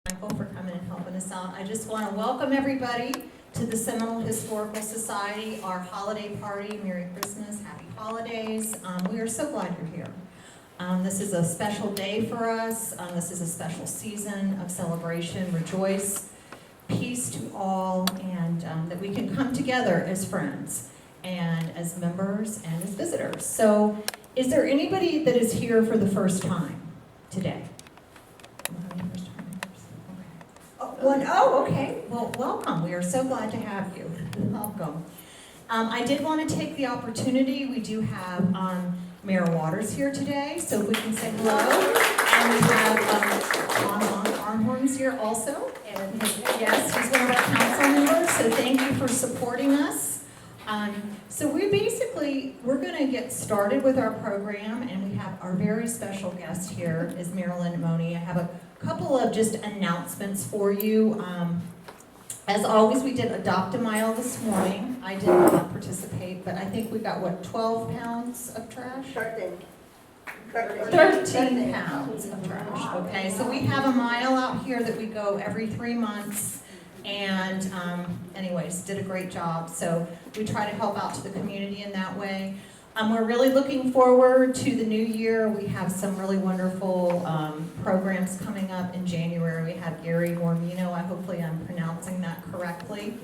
Michael, for coming and helping us out. I just want to welcome everybody to the Seminole Historical Society, our holiday party. Merry Christmas, Happy Holidays. We are so glad you're here. This is a special day for us. This is a special season of celebration. Rejoice, peace to all, and that we can come together as friends and as members and as visitors. So, is there anybody that is here for the first time today? Okay. Well, welcome. We are so glad to have you. Welcome. I did want to take the opportunity. We do have Mayor Waters here today, so if we can say hello. And we have Arnhorn's here also. And yes, he's one of our council members, so thank you for supporting us. So we're going to get started with our program, and we have our very special guest here is Marilyn Mohney. I have a couple of just announcements for you. As always, we did Adopt a Mile this morning. I did not participate, but I think we got, 12 pounds of trash? 13 pounds of trash, okay? So we have a mile out here that we go every 3 months, and anyways, did a great job. So we try to help out to the community in that way. We're really looking forward to the new year. We have some really wonderful programs coming up in January. We have Gary Mormino. Hopefully I'm pronouncing that correctly.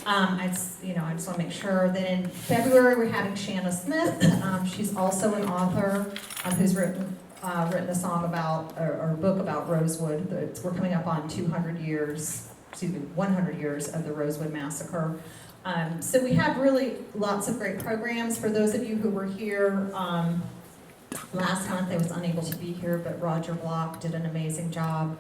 I just want to make sure that in February we're having Shanna Smith. She's also an author who's written a song about, or a book about Rosewood. We're coming up on 100 years of the Rosewood Massacre. So we have really lots of great programs. For those of you who were here last month, I was unable to be here, but Roger Block did an amazing job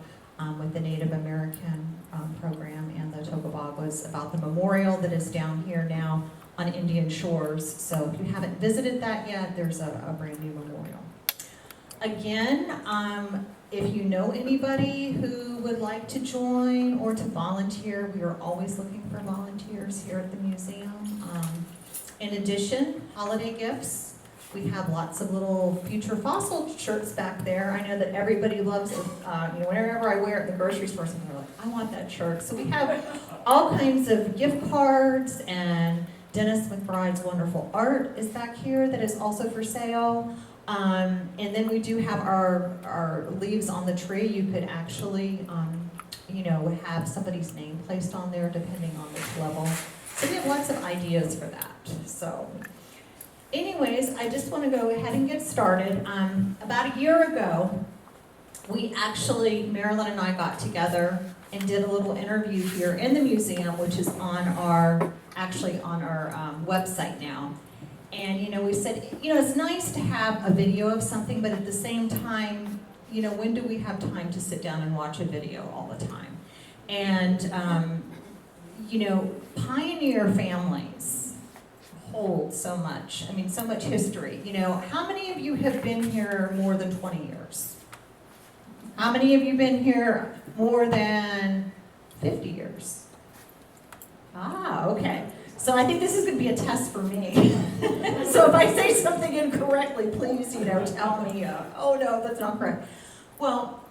with the Native American program, and the Tocobaguas about the memorial that is down here now on Indian Shores. So if you haven't visited that yet, there's a brand new memorial. Again, if you know anybody who would like to join or to volunteer, we are always looking for volunteers here at the museum. In addition, holiday gifts. We have lots of little Future Fossil shirts back there. I know that everybody loves it. Whenever I wear it in the grocery store, something like, I want that shirt. So we have all kinds of gift cards, and Dennis McBride's wonderful art is back here that is also for sale. And then we do have our leaves on the tree. You could actually, have somebody's name placed on there depending on which level. So we have lots of ideas for that. So anyways, I just want to go ahead and get started. About a year ago, Marilyn and I got together and did a little interview here in the museum, which is on our website now. And, we said, it's nice to have a video of something, but at the same time, when do we have time to sit down and watch a video all the time? And, pioneer families hold so much. So much history. How many of you have been here more than 20 years? How many of you been here more than 50 years? Okay. So I think this is going to be a test for me. So if I say something incorrectly, please, tell me, oh no, that's not correct. Well,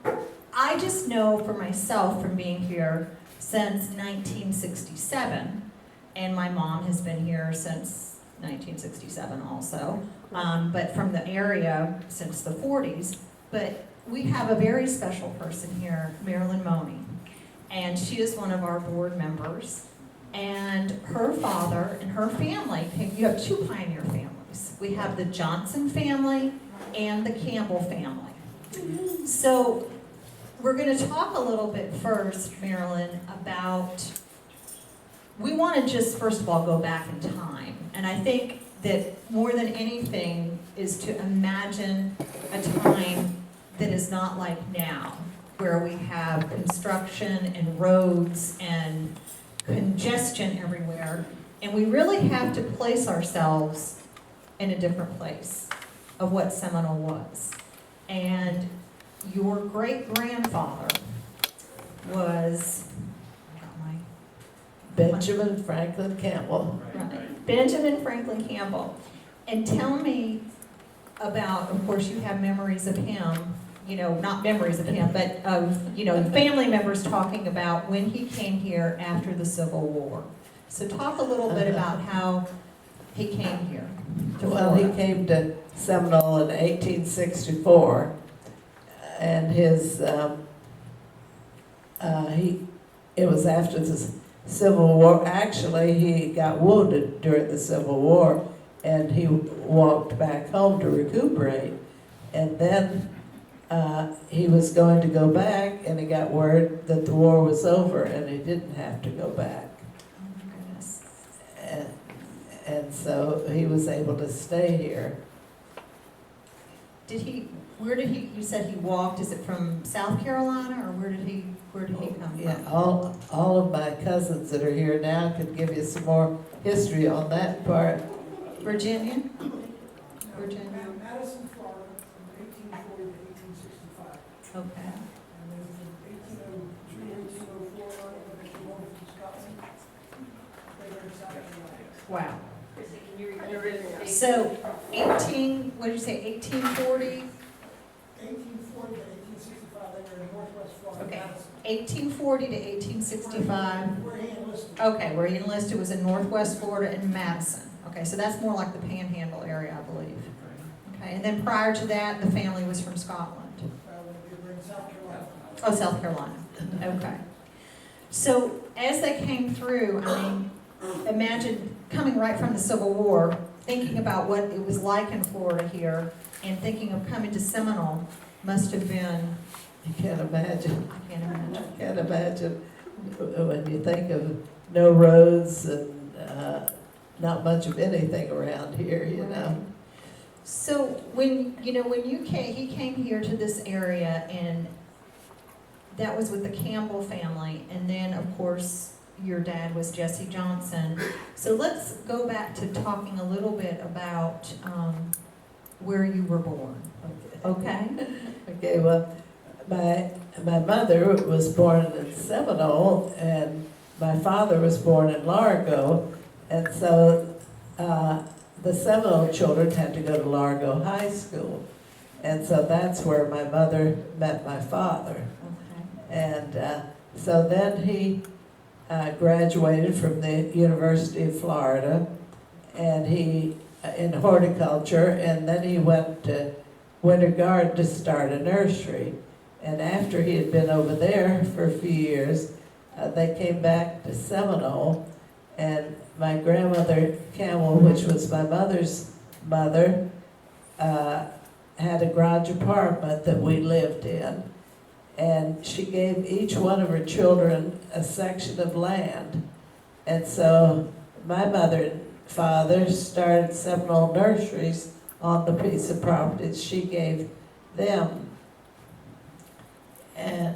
I just know for myself from being here since 1967, and my mom has been here since 1967 also, but from the area since the 40s. But we have a very special person here, Marilyn Mohney, and she is one of our board members. And her father and her family, you have two pioneer families. We have the Johnson family and the Campbell family. So we're going to talk a little bit first, Marilyn, about, we want to just first of all go back in time. And I think that more than anything is to imagine a time that is not like now, where we have construction and roads and congestion everywhere, and we really have to place ourselves in a different place of what Seminole was. And your great-grandfather was Benjamin Franklin Campbell. Right. Benjamin Franklin Campbell. And tell me about, of course you have memories of him, not memories of him, but of, family members talking about when he came here after the Civil War. So talk a little bit about how he came here to Well, he Florida. came to Seminole in 1864, and it was after the Civil War. Actually, he got wounded during the Civil War, and he walked back home to recuperate. And then he was going to go back, and he got word that the war was over, and he didn't have to go back. Oh my goodness. And so he was able to stay here. You said he walked, is it from South Carolina, or where did he come Yeah, from? all of my cousins that are here now could give you some more history on that part. Virginia? Madison, Florida, from 1840 to 1865. Okay. And then from 1802, 1804, they came over from Scotland. They were in South Carolina. Wow. Can you repeat it? So, what did you say, 1840? 1840 to 1865, they were in Northwest Florida, Okay. Madison. 1840 to 1865. Where he enlisted. Okay, where he enlisted was in Northwest Florida and Madison. Okay, so that's more like the Panhandle area, I believe. Okay, and then prior to that, the family was from Scotland. They were in South Carolina. Oh, South Carolina. Okay. So as they came through, imagine coming right from the Civil War, thinking about what it was like in Florida here, and thinking of coming to Seminole must have been, You can't imagine. I can't imagine. Can't imagine when you think of no roads and not much of anything around here, So when he came here to this area, and that was with the Campbell family, and then of course your dad was Jesse Johnson. So let's go back to talking a little bit about where you were born. Okay? Okay, well, my mother was born in Seminole, and my father was born in Largo, and so the Seminole children had to go to Largo High School, and so that's where my mother met my father. Okay. And so then he graduated from the University of Florida, and he in horticulture, and then he went to Winter Garden to start a nursery. And after he had been over there for a few years, they came back to Seminole, and my grandmother Campbell, which was my mother's mother, had a garage apartment that we lived in. And she gave each one of her children a section of land. And so my mother and father started Seminole nurseries on the piece of property that she gave them. And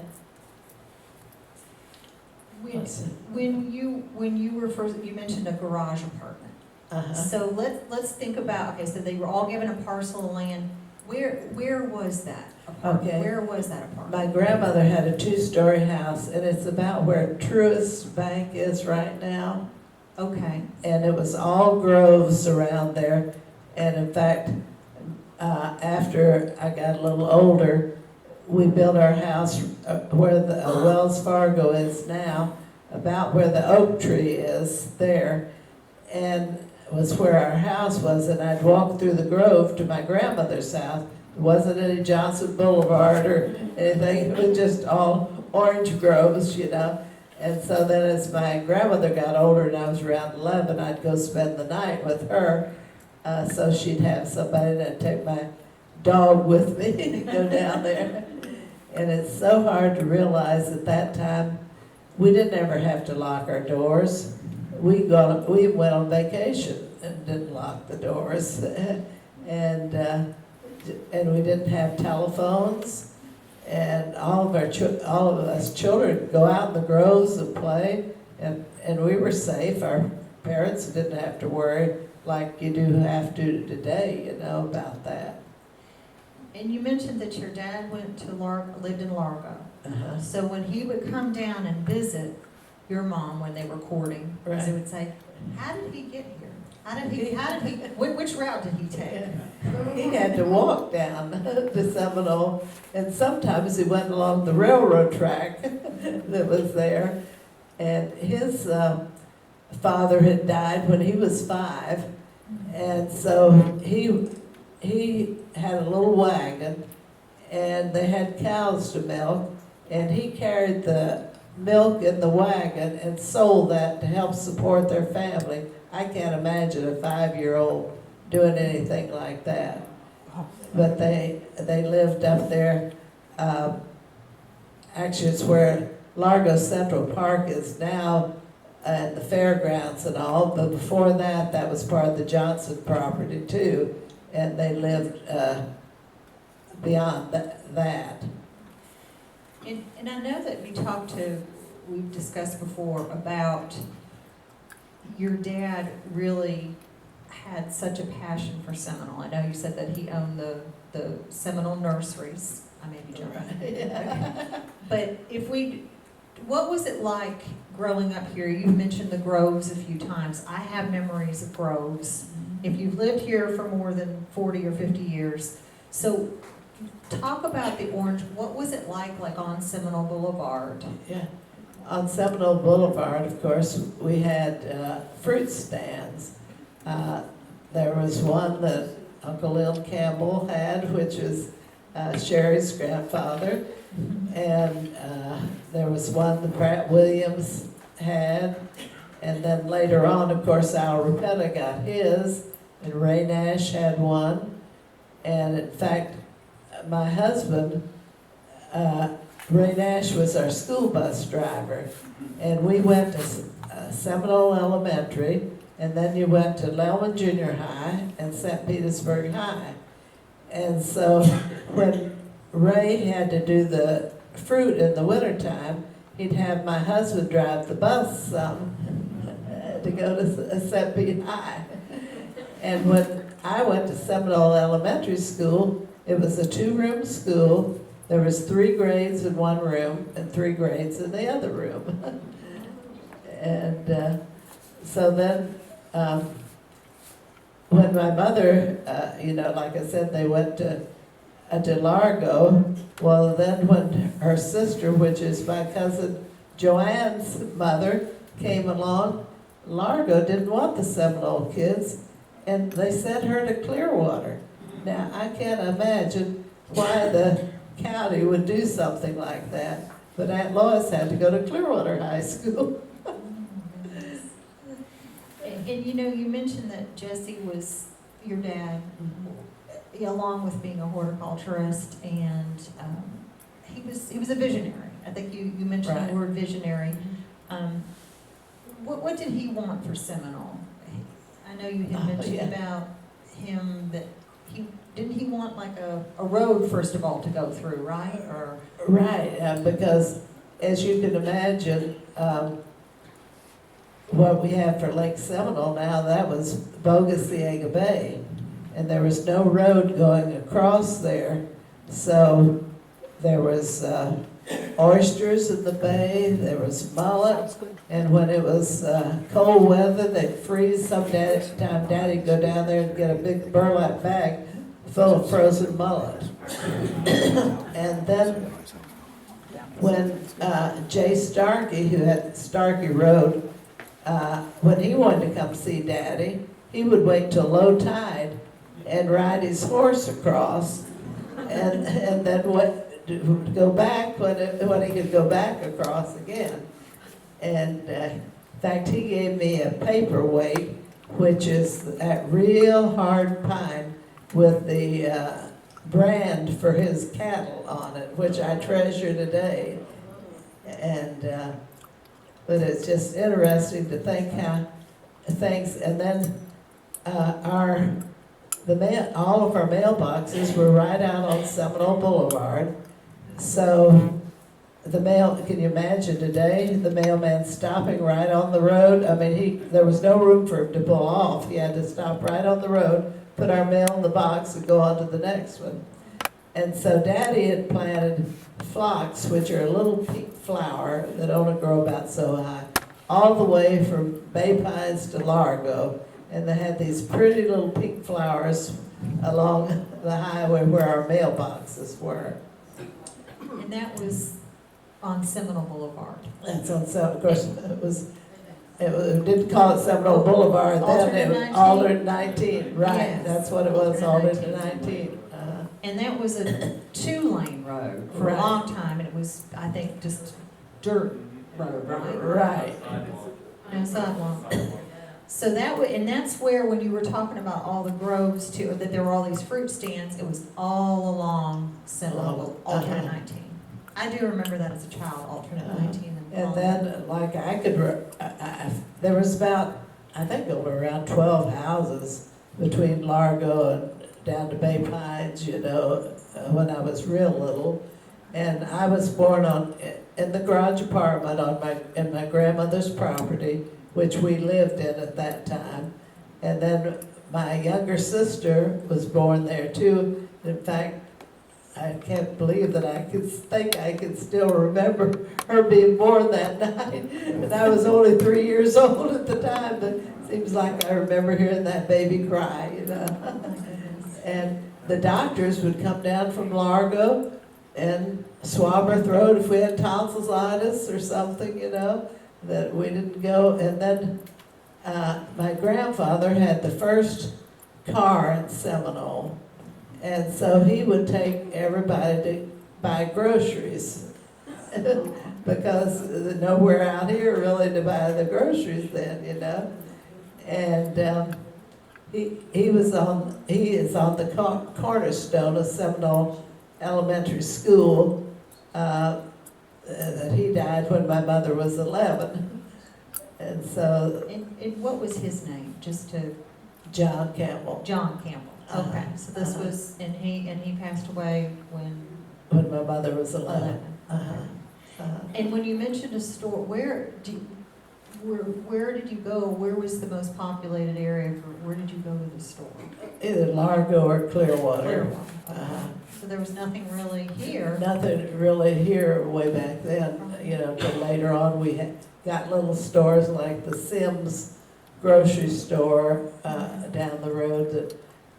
When you were first, you mentioned a garage apartment. So let's think about, okay, so they were all given a parcel of land. Where was that apartment? Okay. Where was that apartment? my grandmother had a two-story house, and it's about where Truist Bank is right now. Okay. And it was all groves around there. And in fact, after I got a little older, we built our house where the Wells Fargo is now, about where the oak tree is there, and it was where our house was. And I'd walk through the grove to my grandmother's house. It wasn't any Johnson Boulevard or anything. It was just all orange groves, And so then as my grandmother got older and I was around 11, I'd go spend the night with her. So she'd have somebody that'd take my dog with me and go down there. And it's so hard to realize at that time, we didn't ever have to lock our doors. We went on vacation and didn't lock the doors. And we didn't have telephones. And all of us children go out in the groves and play, and we were safe. Our parents didn't have to worry like you do have to today, about that. And you mentioned that your dad lived in Largo. Uh-huh. So when he would come down and visit your mom when they were courting, Right. they would say, "How did he get here?" Which route did he take? He had to walk down to Seminole, and sometimes he went along the railroad track that was there. And his father had died when he was 5, and so he had a little wagon, and they had cows to milk, and he carried the milk in the wagon and sold that to help support their family. I can't imagine a 5-year-old doing anything like that. But they lived up there. Actually, it's where Largo Central Park is now, and the fairgrounds and all. But before that, that was part of the Johnson property too, and they lived beyond that. And I know that we've discussed before about your dad really had such a passion for Seminole. I know you said that he owned the Seminole nurseries. I may be joking. But what was it like growing up here? You've mentioned the groves a few times. I have memories of groves. If you've lived here for more than 40 or 50 years. So talk about the orange. What was it like on Seminole Boulevard? Yeah. On Seminole Boulevard, of course, we had fruit stands. There was one that Uncle Lil Campbell had, which was Sherry's grandfather. And there was one that Pratt Williams had. And then later on, of course, Al Rapetta got his, and Ray Nash had one. And in fact, my husband, Ray Nash was our school bus driver, and we went to Seminole Elementary, and then you went to Lellman Junior High and St. Petersburg High. And so when Ray had to do the fruit in the wintertime, he'd have my husband drive the bus some to go to St. Pete High. And when I went to Seminole Elementary School, it was a 2-room school. There was 3 grades in one room and 3 grades in the other room. And so then when my mother, like I said, they went to Largo, well, then when her sister, which is my cousin Joanne's mother, came along, Largo didn't want the Seminole kids, and they sent her to Clearwater. Now, I can't imagine why the county would do something like that, but Aunt Lois had to go to Clearwater High School. And you mentioned that Jesse was your dad, along with being a horticulturist, and he was a visionary. I think you mentioned Right. the word visionary. What did he want for Seminole? I know you had mentioned about him that he want like a road, first of all, to go through, right? Or Right, because as you can imagine, what we have for Lake Seminole now, that was Bogaciega Bay, and there was no road going across there, so there was oysters in the bay, there was mullet, and when it was cold weather, they'd freeze. Time Daddy'd go down there and get a big burlap bag full of frozen mullet. And then when Jay Starkey, who had Starkey Road, when he wanted to come see Daddy, he would wait till low tide and ride his horse across, and then go back when he could go back across again. And in fact, he gave me a paperweight, which is that real hard pine with the brand for his cattle on it, which I treasure today. And but it's just interesting to think how things. And then all of our mailboxes were right out on Seminole Boulevard. So can you imagine today, the mailman stopping right on the road? I mean, there was no room for him to pull off. He had to stop right on the road, put our mail in the box, and go on to the next one. And so Daddy had planted phlox, which are a little pink flower that only grow about so high, all the way from Bay Pines to Largo. and they had these pretty little pink flowers along the highway where our mailboxes were. And that was on Seminole Boulevard. That's on, so of course, it didn't call it Seminole Boulevard then, it was Alternate 19? Alternate 19, right, Yes. that's what it was, Alternate Alternate 19. And that was a 2-lane road for Right. a long time, and it was, I think, just dirt road, right? Right, No sidewalk. So that would, and that's where, when you were talking about all the groves too, that there were all these fruit stands, it was all along Seminole, Alternate 19. I do remember that as a child, Alternate 19. and then, like, there was about, I think over around 12 houses between Largo and down to Bay Pines, you know, when I was real little. And I was born in the garage apartment in my grandmother's property, which we lived in at that time. And then my younger sister was born there too. In fact, I can't believe that I could still remember her being born that night. And I was only 3 years old at the time, but it seems like I remember hearing that baby cry, you know. And the doctors would come down from Largo and swab our throat if we had tonsillitis or something, you know, that we didn't go. And then my grandfather had the first car in Seminole. And so he would take everybody to buy groceries because nowhere out here really to buy the groceries then, you know. And he is on the cornerstone of Seminole Elementary School. That he died when my mother was 11, and so And what was his name, just to? John Campbell. John Campbell. Okay, so this was, and he passed away when? When my mother was 11. And when you mentioned a store, where did you go? Where was the most populated area where did you go to the store? Either Largo or Clearwater. Clearwater. So there was nothing really here. Nothing really here way back then, you know, till later on we got little stores like the Sims grocery store down the road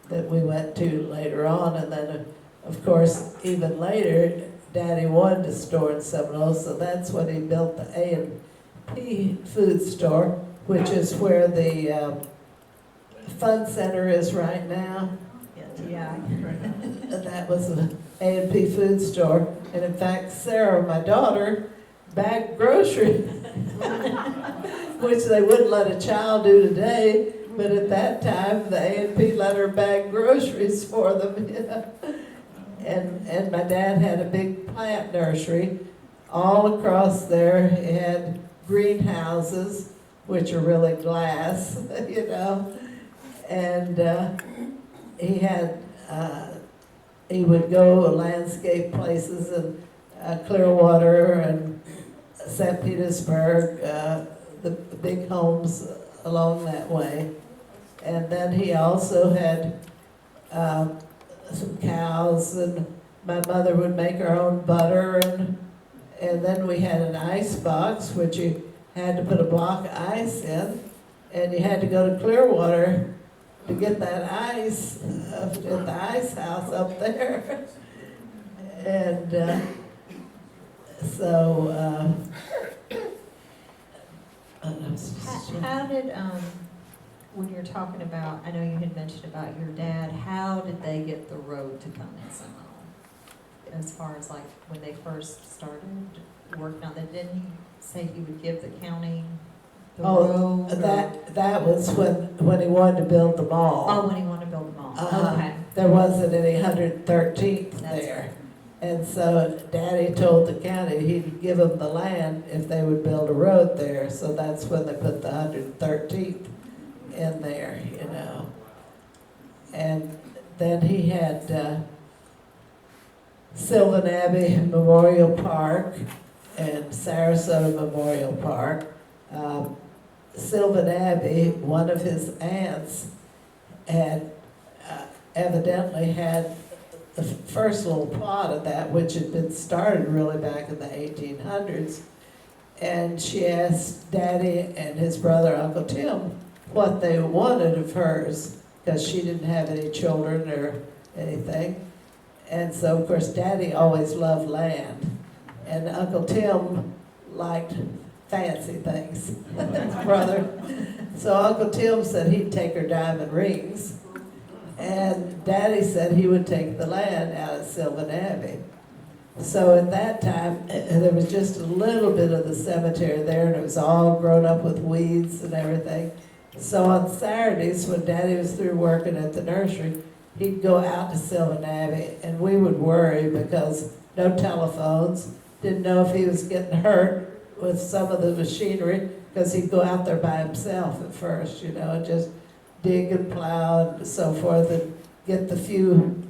that we went to later on. And then, of course, even later, Daddy wanted a store in Seminole, so that's when he built the A&P food store, which is where the fun center is right now. Yeah. And that was an A&P food store. And in fact, Sarah, my daughter, bagged groceries, which they wouldn't let a child do today. But at that time, the A&P let her bag groceries for them, you know. And my dad had a big plant nursery all across there. He had greenhouses, which are really glass, you know. And he would go landscape places in Clearwater and St. Petersburg, the big homes along that way. And then he also had some cows, and my mother would make her own butter, and then we had an ice box, which you had to put a block of ice in, and you had to go to Clearwater to get that ice at the ice house up there. And How did, when you're talking about, I know you had mentioned about your dad, how did they get the road to come in Seminole? As far as like when they first started working on it, didn't he say he would give the county the road? That was when he wanted to build the mall. Oh, when he wanted to build the mall, okay. There wasn't any 113th That's there. And so Daddy told the county he'd give them the land if they would build a road there. So that's when they put the 113th in there, you know. And then he had Sylvan Abbey Memorial Park and Sarasota Memorial Park. Sylvan Abbey, one of his aunts had evidently had the first little plot of that, which had been started really back in the 1800s. And she asked Daddy and his brother, Uncle Tim, what they wanted of hers, because she didn't have any children or anything. And so, of course, Daddy always loved land, and Uncle Tim liked fancy things, his brother. So Uncle Tim said he'd take her diamond rings, and Daddy said he would take the land out at Sylvan Abbey. So at that time, there was just a little bit of the cemetery there, and it was all grown up with weeds and everything. So on Saturdays, when Daddy was through working at the nursery, he'd go out to Sylvan Abbey, and we would worry because no telephones, didn't know if he was getting hurt with some of the machinery, because he'd go out there by himself at first, and just dig and plow and so forth, and get the few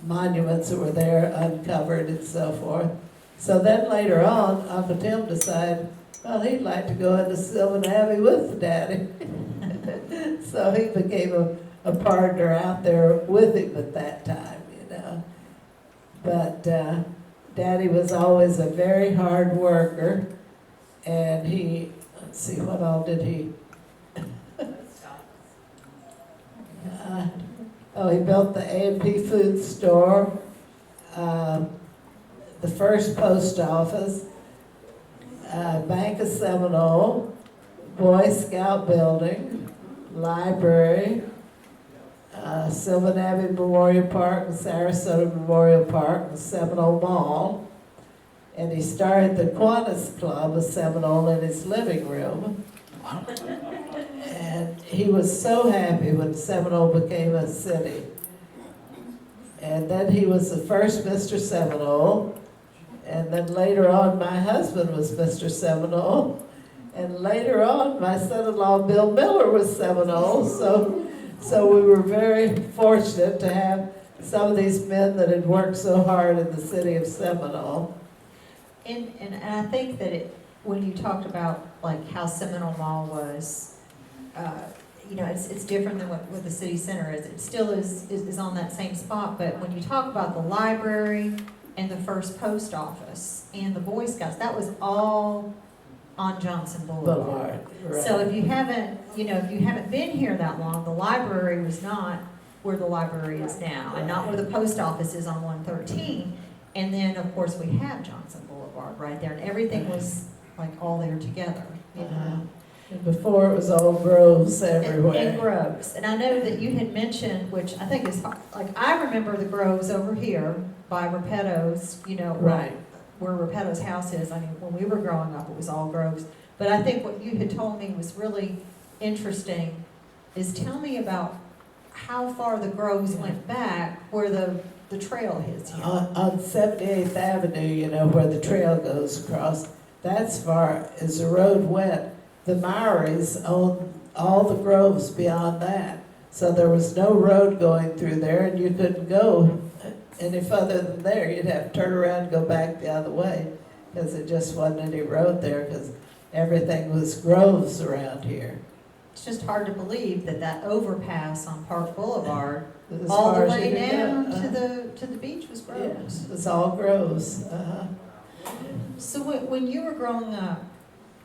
monuments that were there uncovered and so forth. So then later on, Uncle Tim decided, well, he'd like to go into Sylvan Abbey with Daddy. So he became a partner out there with him at that time, But Daddy was always a very hard worker, and let's see, what all did he? He built the A&P food store, the first post office, Bank of Seminole, Boy Scout building, library, Sylvan Abbey Memorial Park, and Sarasota Memorial Park, and Seminole Mall. And he started the Kiwanis Club of Seminole in his living room. And he was so happy when Seminole became a city. And then he was the first Mr. Seminole. And then later on, my husband was Mr. Seminole. And later on, my son-in-law, Bill Miller, was Seminole. So we were very fortunate to have some of these men that had worked so hard in the city of Seminole. And I think that when you talked about like how Seminole Mall was, it's different than what the city center is. It still is on that same spot, but when you talk about the library and the first post office and the Boy Scouts, that was all on Johnson Boulevard. Right. So if you haven't been here that long, the library was not where the library is now, and not where the post office is on 113. And then, of course, we have Johnson Boulevard right there, and everything was like all there together. And before it was all groves everywhere. And groves. And I know that you had mentioned, which I think is, like, I remember the groves over here by Repetto's, Right. where Repetto's house is. I mean, when we were growing up, it was all groves. But I think what you had told me was really interesting is tell me about how far the groves went back where the trail is here. On 78th Avenue, where the trail goes across, that's far as the road went. The Maoris owned all the groves beyond that. So there was no road going through there, and you couldn't go any further than there. You'd have to turn around and go back the other way, because it just wasn't any road there, because everything was groves around here. It's just hard to believe that overpass on Park Boulevard, As all the far as way you could down go. to the beach was Yeah, groves. it's all groves. So when you were growing up,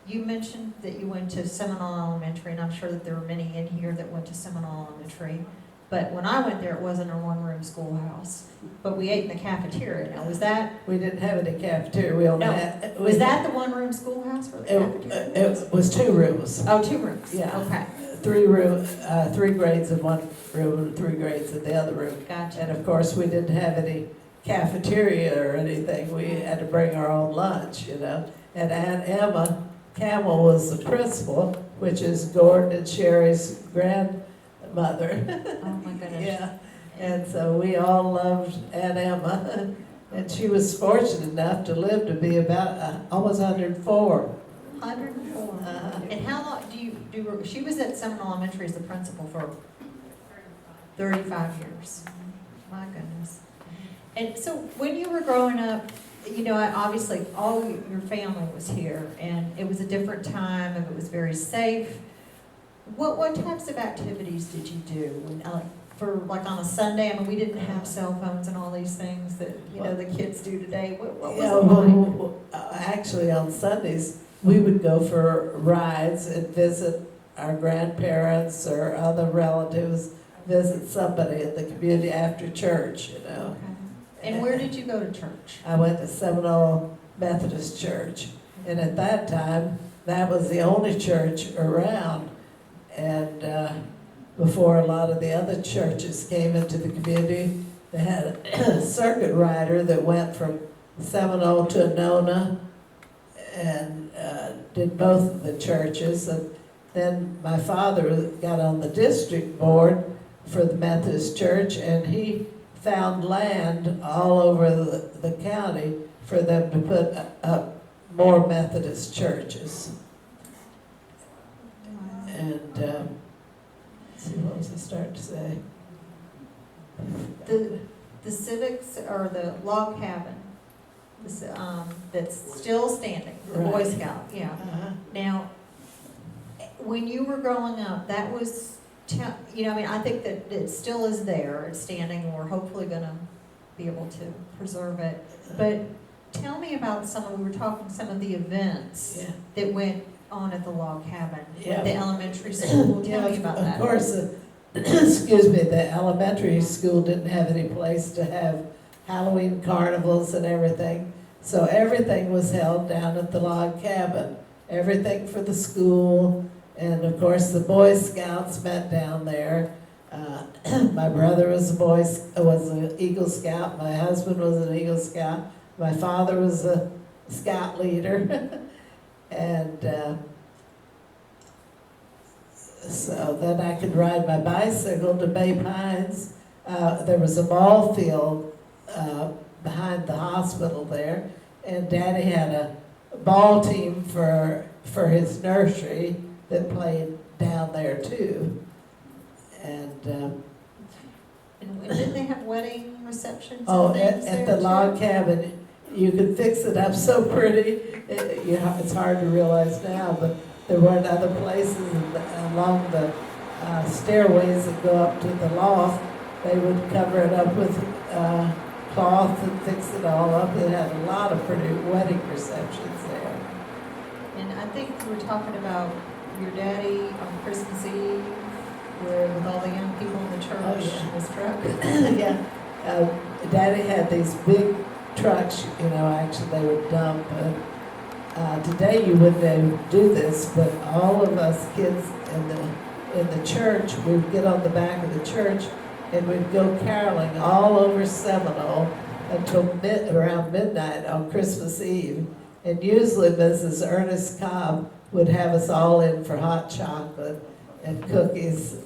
you mentioned that you went to Seminole Elementary, and I'm sure that there were many in here that went to Seminole Elementary. But when I went there, it wasn't a one-room schoolhouse, but we ate in the cafeteria. Now, was that We didn't have any cafeteria. We only No. had. was that the one-room schoolhouse for the cafeteria? It was 2 rooms. Oh, 2 rooms. Yeah. Okay, 3 grades in one room and 3 grades in the other room. gotcha. And of course, we didn't have any cafeteria or anything. We had to bring our own lunch, And Aunt Emma Camel was the principal, which is Gordon and Sherry's grandmother. Oh my goodness. Yeah, and so we all loved Aunt Emma, and she was fortunate enough to live to be about almost 104. 104. And how long do you do? She was at Seminole Elementary as the principal for 35 years. My goodness. And so when you were growing up, obviously all your family was here, and it was a different time, and it was very safe. What types of activities did you do when, for like on a Sunday? I mean, we didn't have cell phones and all these things that the kids do today. What was it like? Actually, on Sundays we would go for rides and visit our grandparents or other relatives visit somebody in the community after church, you know. Okay. And where did you go to church? I went to Seminole Methodist Church, and at that time, that was the only church around. And before a lot of the other churches came into the community, they had a circuit rider that went from Seminole to Nona and did both of the churches. And then my father got on the district board for the Methodist Church, and he found land all over the county for them to put up more Methodist churches. And, let's see, what was I starting to say? The civics, or the log cabin, that's still standing, the Boy Right. Scout, yeah. Uh-huh. Now, when you were growing up, that was, you know, I mean, I think that it still is there, it's standing, and we're hopefully gonna be able to preserve it. But tell me about we were talking some of the events Yeah. that went on at the log cabin, Yeah. at the elementary school. Yeah, Tell me about that. Of course, excuse me, the elementary school didn't have any place to have Halloween carnivals and everything. So everything was held down at the log cabin. Everything for the school, and of course the Boy Scouts met down there. My brother was an Eagle Scout. My husband was an Eagle Scout. My father was a Scout leader, and so then I could ride my bicycle to Bay Pines. There was a ball field behind the hospital there, and Daddy had a ball team for his nursery that played down there too. And didn't they have wedding receptions oh, and things at there the log too? cabin, you could fix it up so pretty. It's hard to realize now, but there weren't other places along the stairways that go up to the loft. They would cover it up with cloth and fix it all up. They had a lot of pretty wedding receptions there. And I think we were talking about your daddy on Christmas Eve, with all the young people in the church Oh, yeah. in his truck. Yeah, Daddy had these big trucks, you know, actually they would dump. Today you wouldn't be able to do this, but all of us kids in the church, we'd get on the back of the church and we'd go caroling all over Seminole until around midnight on Christmas Eve. And usually Mrs. Ernest Cobb would have us all in for hot chocolate and cookies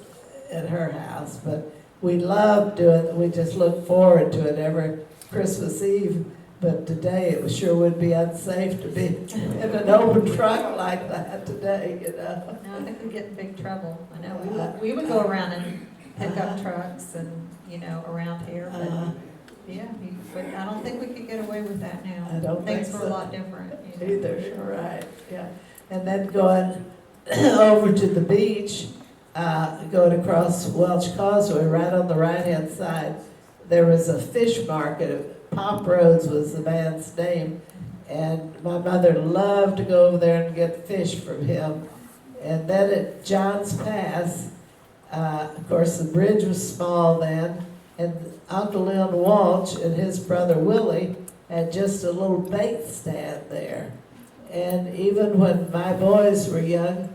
at her house. But we loved doing it. We just looked forward to it every Christmas Eve. But today it sure would be unsafe to be in an open truck like that today, you know. No, I think we'd get in big trouble. I know, we would go around and pick up trucks and, you know, around here, but, yeah, but I don't think we could get away with that now. I don't think Things were so. a lot different. You know. Either, you're right, yeah. And then going over to the beach, going across Welch Causeway, right on the right-hand side, there was a fish market. Pop Rhodes was the man's name, and my mother loved to go over there and get fish from him. And then at John's Pass, of course, the bridge was small then, and Uncle Lynn Walsh and his brother Willie had just a little bait stand there. And even when my boys were young,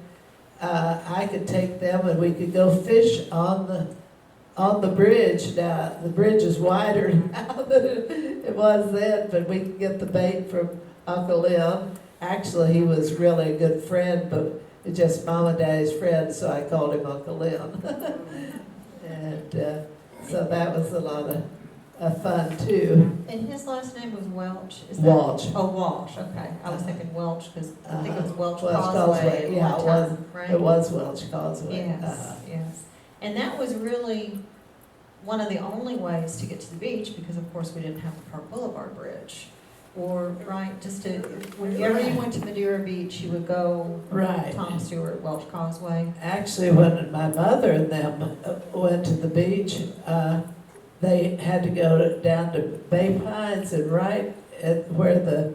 I could take them and we could go fish on the bridge. Now, the bridge is wider now than it was then, but we could get the bait from Uncle Lynn. Actually, he was really a good friend, but it's just Mom and Daddy's friend, so I called him Uncle Lynn. And so that was a lot of fun, too. And his last name was Welch? Is that- Walsh. Oh, Walsh, okay. I was thinking Welch, because I think it was Welch Welch Causeway Causeway, at yeah, one it was. time, right? It was Welch Causeway. Yes, yes. And that was really one of the only ways to get to the beach, because of course we didn't have the Park Boulevard Bridge. Or, right, just to, whenever you went to Madeira Beach, you would go Right. Tom Stewart, Welch Causeway. Actually, when my mother and them went to the beach, they had to go down to Bay Pines, and right at where the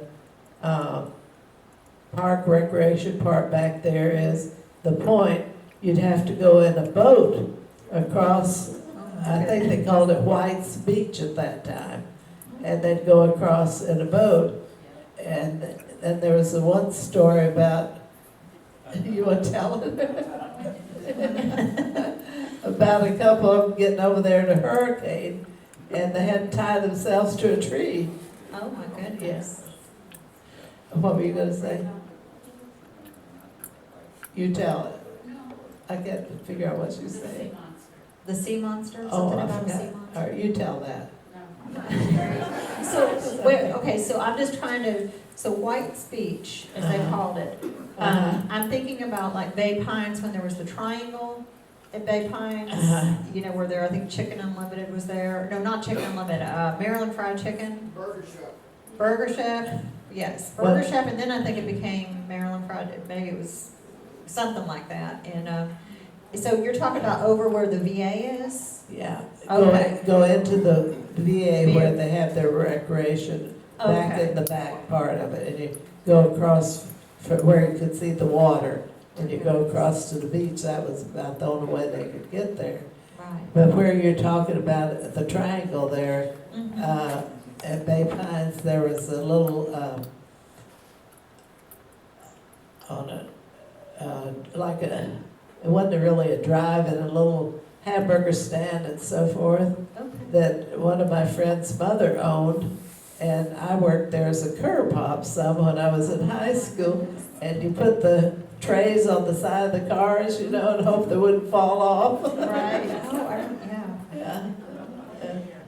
recreation park back there is, the point, you'd have to go in a boat across, I think they called it White's Beach at that time. And they'd go across in a boat. And then there was the one story about, you want to tell it? About a couple of them getting over there in a hurricane, and they had to tie themselves to a tree. Oh, my goodness. Yes. What were you gonna say? You tell it. I can't figure out what you say. The sea monster, Oh, something I about a sea forgot. monster? All right, you tell that. Okay, so I'm just trying to, so White's Beach, as they called it. I'm thinking about like Bay Pines, when there was the triangle at Bay Pines. You know, where there, I think Chicken Unlimited was there. No, not Chicken Unlimited, Maryland Fried Chicken. Burger Chef, yes, Burger Well- Chef, and then I think it became Maryland Fried, maybe it was something like that. And, so you're talking about over where the VA is? Yeah. Okay. Go into the VA where they have their recreation, back Okay. in the back part of it, and you go across where you could see the water, and you go across to the beach. That was about the only way they could get there. Right. But where you're talking about the triangle there, Mhm. at Bay Pines, there was a little, it wasn't really a drive, and a little hamburger stand and so forth, Okay. that one of my friend's mother owned, and I worked there as a curb pop some when I was in high school, and you put the trays on the side of the cars, you know, and hope they wouldn't fall off. Right, oh, yeah. Yeah.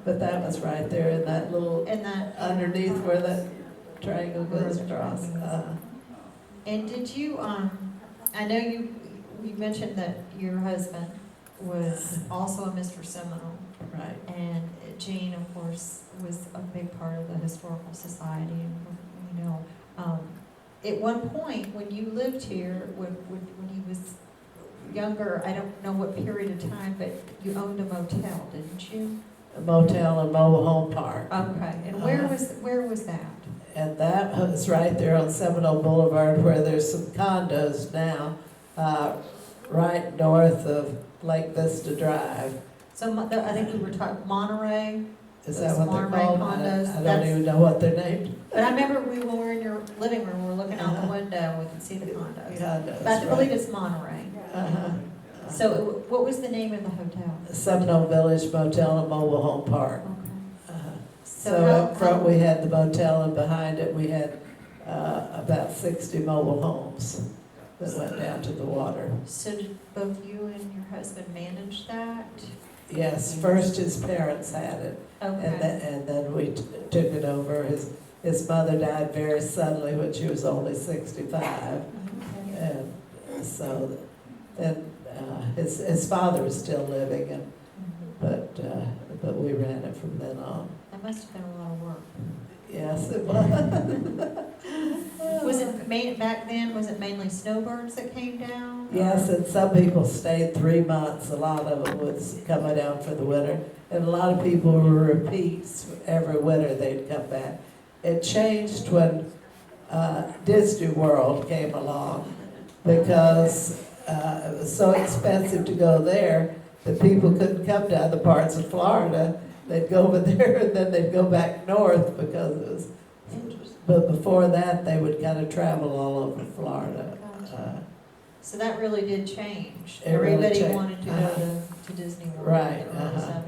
But that was right there in that little, And that, underneath where that triangle goes Where the across. triangle and did you, I know you mentioned that your husband was also a Mr. Seminole, Right. and Jean, of course, was a big part of the Historical Society, and, you know, at one point, when you lived here, when he was younger, I don't know what period of time, but you owned a motel, didn't you? A motel in Mobile Home Park. Okay, and where was that? And that was right there on Seminole Boulevard where there's some condos now, right north of Lake Vista Drive. So I think we were talking Monterey, Is that Those what they're Monterey called? condos, I don't that's- even know what they're named. but I remember when we were in your living room, we were looking out the Uh-huh. window, we could see the condos. Condos, But I believe right. it's Monterey. Uh-huh. So what was the name of the hotel? Seminole Village Motel and Mobile Home Park. Okay. Uh-huh. So So how- up front, we had the motel, and behind it, we had about 60 mobile homes that went down to the water. So did both you and your husband manage that? Yes, first his parents had it, Okay. and then we took it over. His mother died very suddenly when she was only 65, Okay. and so then his father was still living, and Mhm. but we ran it from then on. That must have been a lot of work. Yes, it was. Was it back then, was it mainly snowbirds that came down? Yes, and some people stayed 3 months. A lot of them was coming down for the winter, and a lot of people were repeats. Every winter they'd come back. It changed when Disney World came along, because it was so expensive to go there that people couldn't come to other parts of Florida. They'd go over there and then they'd go back north because it was. But before that, they would kind of travel all over Florida. Gotcha. So that really did change. It really Everybody changed. wanted to go to Disney World Right, in the early uh-huh.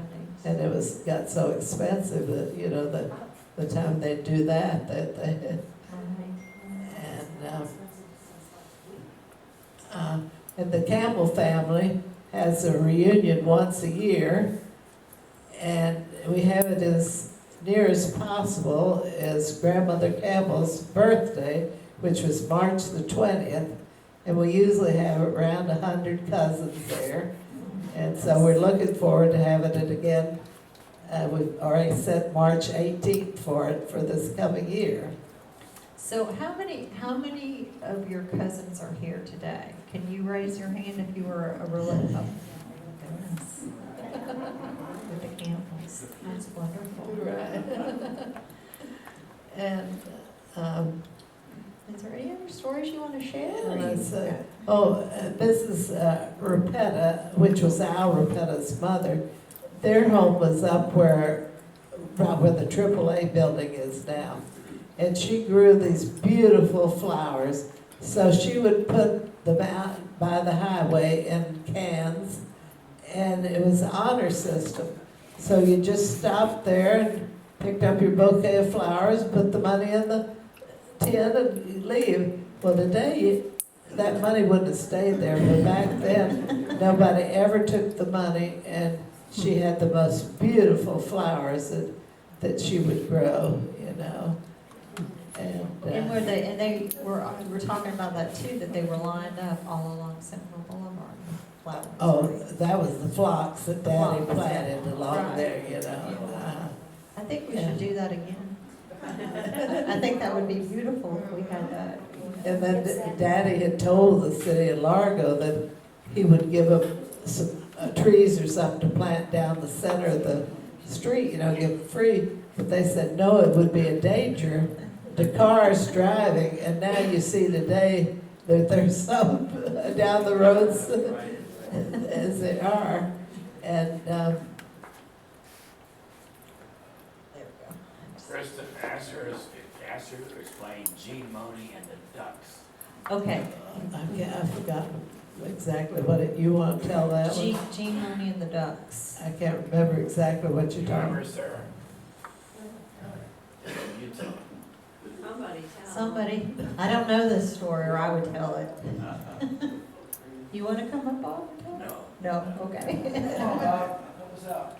70s. And it got so expensive that, you know, the time they'd do that they, and the Campbell family has a reunion once a year, and we have it as near as possible as Grandmother Campbell's birthday, which was March the 20th, and we usually have around 100 cousins there, and so we're looking forward to having it again. We've already set March 18th for it for this coming year. So how many of your cousins are here today? Can you raise your hand if you were a relative? Oh, goodness. With the Campbells. That's wonderful. Right. And, Is there any other stories you want to share? let's Mrs. Rapetta, which was Al Rapetta's mother, their home was up right where the AAA building is now. And she grew these beautiful flowers. So she would put them out by the highway in cans, and it was an honor system. So you just stopped there and picked up your bouquet of flowers, put the money in the tin, and you leave. Well, today, that money wouldn't have stayed there, but back then, nobody ever took the money, and she had the most beautiful flowers that she would grow, you know. And they were talking about that too, that they were lined up all along Central Boulevard, flowers. Oh, that was the phlox that Daddy Phlox, planted along right. there, you know. I think we should do that again. I think that would be beautiful if we had that. And then Daddy had told the city of Largo that he would give them some trees or something to plant down the center of the street, you know, give them free. But they said, no, it would be a danger. The cars driving, and now you see today that there's some down the roads as they are. And There we go. Kristen, ask her to explain Gene Mohney and the Ducks. Okay, I forgot exactly you want to tell that one? Gene Mohney and the Ducks. I can't remember exactly what you're talking Remember, about. Sarah? You tell. Somebody tell. Somebody, I don't know this story, or I would tell it. You want to come up, Bob, and tell it? No. No, okay. Come on, Bob, help us out.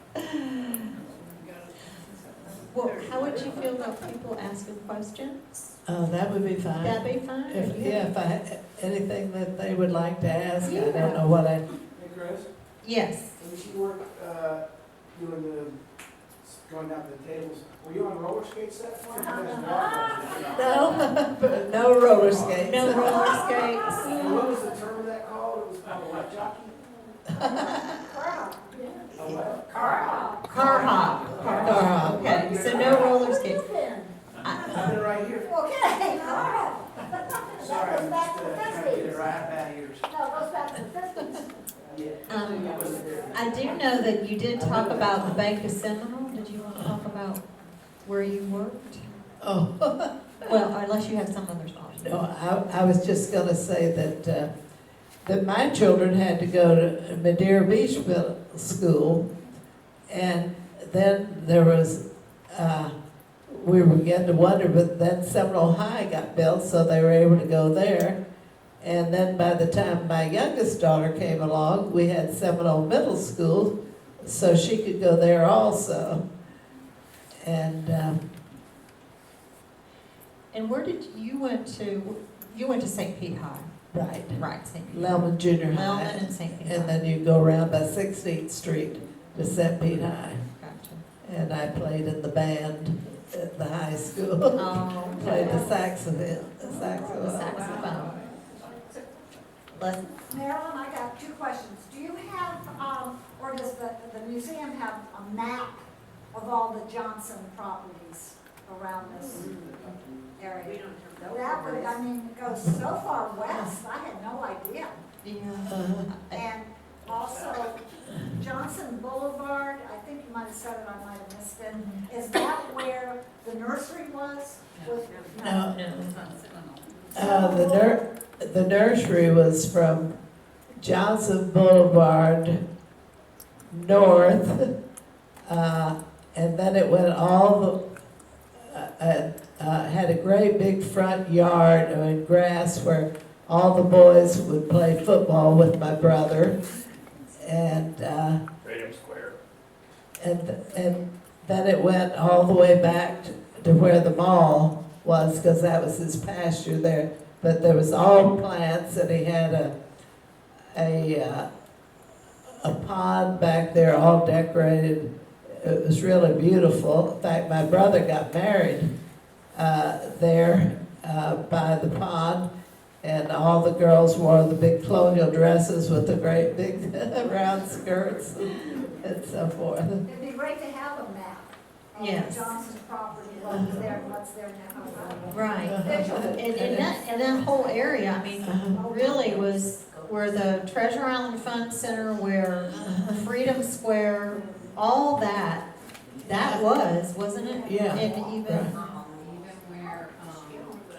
Well, how would you feel about people asking questions? That would be fine. That'd be fine? If I had anything that they would like to ask, I Yeah. don't know what I, Hey, Chris, Yes. when she worked, doing going down to the tables, were you on roller skates that far? no, no roller skates. No roller skates? And what was the term of that called? It was called a what, jockey? A what? Car hop. Car hop. Okay, so no roller skates. I've been right here. Okay, all right. Sorry, I'm That just goes back to trying the to get it 50s. right out of ears. No, it goes back to the 50s. Yeah. I do know that you did talk about the Bank of Seminole. Did you want to talk about where you worked? Oh, Well, unless you have some other thoughts. no, I was just gonna say that my children had to go to Madeira Beach School, and then there was, we were beginning to wonder, but then Seminole High got built, so they were able to go there. And then by the time my youngest daughter came along, we had Seminole Middle School, so she could go there also. And, And where did you went to St. Pete High? right, Right, St. Pete. Lelman Junior High. Lelman and St. Pete High. And then you go around by 16th Street to St. Pete High. Gotcha. And I played in the band at the high school. Oh, Played the okay. saxophone. The saxophone. Les- Marilyn, I got two questions. Do you have, or does the museum have a map of all the Johnson properties around this We area? don't have That would, I mean, it goes so far west, I had no idea. Yeah. Uh, And also, Johnson Boulevard, I think you might have said it, I might have missed it. Is that where the nursery was? With- No. No. The nursery was from Johnson Boulevard north, and then it went all had a great big front yard and grass where all the boys would play football with my brother, and Freedom Square. and then it went all the way back to where the mall was, because that was his pasture there. But there was all plants, and he had a pond back there, all decorated. It was really beautiful. In fact, my brother got married there by the pond, and all the girls wore the big colonial dresses with the great big round skirts and so forth. It'd be great to have a map. Yes. Johnson's property, what was there, and what's there now. Right. Visual. And that whole area, I mean, really was where the Treasure Island Fun Center, where Freedom Square, all that wasn't it? Yeah. And even, Even where,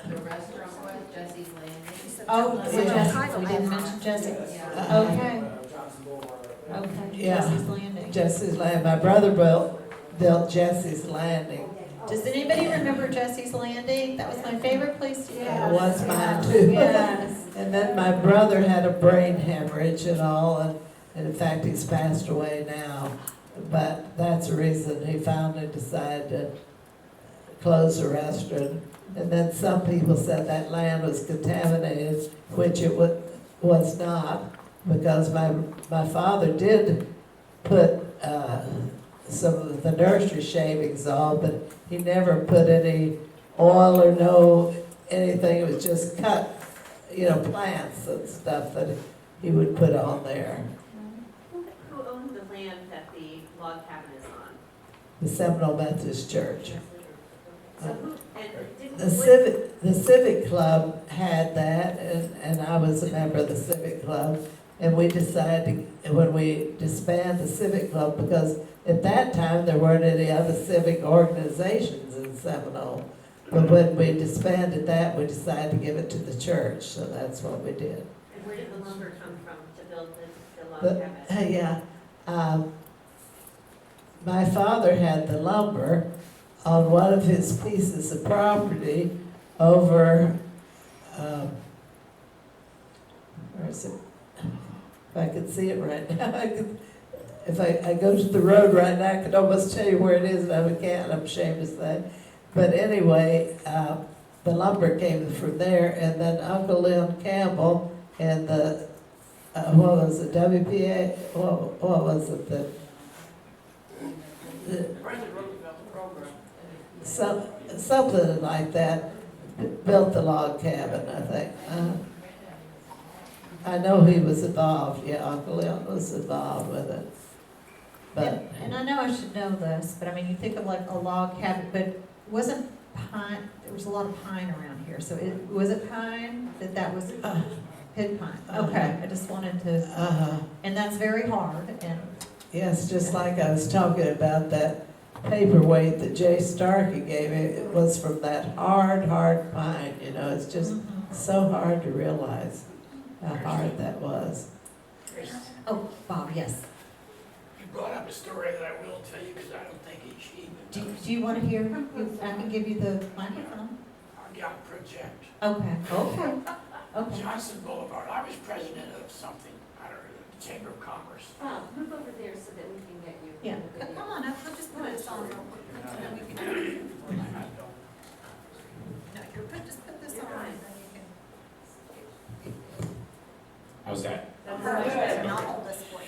the restaurant was, Jesse's Landing. oh, so Yeah. Jesse, we didn't mention Jesse. Yeah. Okay, Johnson Boulevard. okay, Yeah. Jesse's Landing. Jesse's Landing, my brother built Jesse's Landing. Does anybody remember Jesse's Landing? That was my favorite place to go. It was mine too. Yes. And then my brother had a brain hemorrhage and all, and in fact, he's passed away now. But that's the reason he finally decided to close the restaurant. And then some people said that land was contaminated, which it was not, because my father did put some of the nursery shavings on, but he never put any oil or no anything. It was just cut, plants and stuff that he would put on there. Who owns the land that the log cabin is on? The Seminole Methodist Church. So who, and didn't. The Civic Club had that, and I was a member of the Civic Club. And we decided, when we disbanded the Civic Club, because at that time, there weren't any other civic organizations in Seminole. But when we disbanded that, we decided to give it to the church, so that's what we did. And where did the lumber come from to build the log cabin? Yeah, my father had the lumber on one of his pieces of property over, where is it? If I could see it right now, if I go to the road right now, I could almost tell you where it is, and I can't, I'm ashamed to say. But anyway, the lumber came from there, and then Uncle Lynn Campbell and the, what was it, WPA, what was it, the President Roosevelt program. something like that, built the log cabin, I think. I know he was involved, yeah, Uncle Lynn was involved with it. But, And I know I should know this, but I mean, you think of like a log cabin, but wasn't pine, there was a lot of pine around here, so was it pine that was pit pine? Okay, I just wanted to, and that's very hard, and, yes, just like I was talking about that paperweight that Jay Starkey gave me, it was from that hard pine, it's just so hard to realize how hard that was. oh, Bob, yes. You brought up a story that I will tell you because I don't think it's even. Do you want to hear, I can give you the microphone? Our gal project. Okay. Johnson Boulevard, I was president of something, I don't know, the Chamber of Commerce. Oh, move over there so that we can get you. Yeah, the video. come on, I'll just put this on real quick, so that we can, no, just put this on, and then you can. How's that? And I'll hold this for you.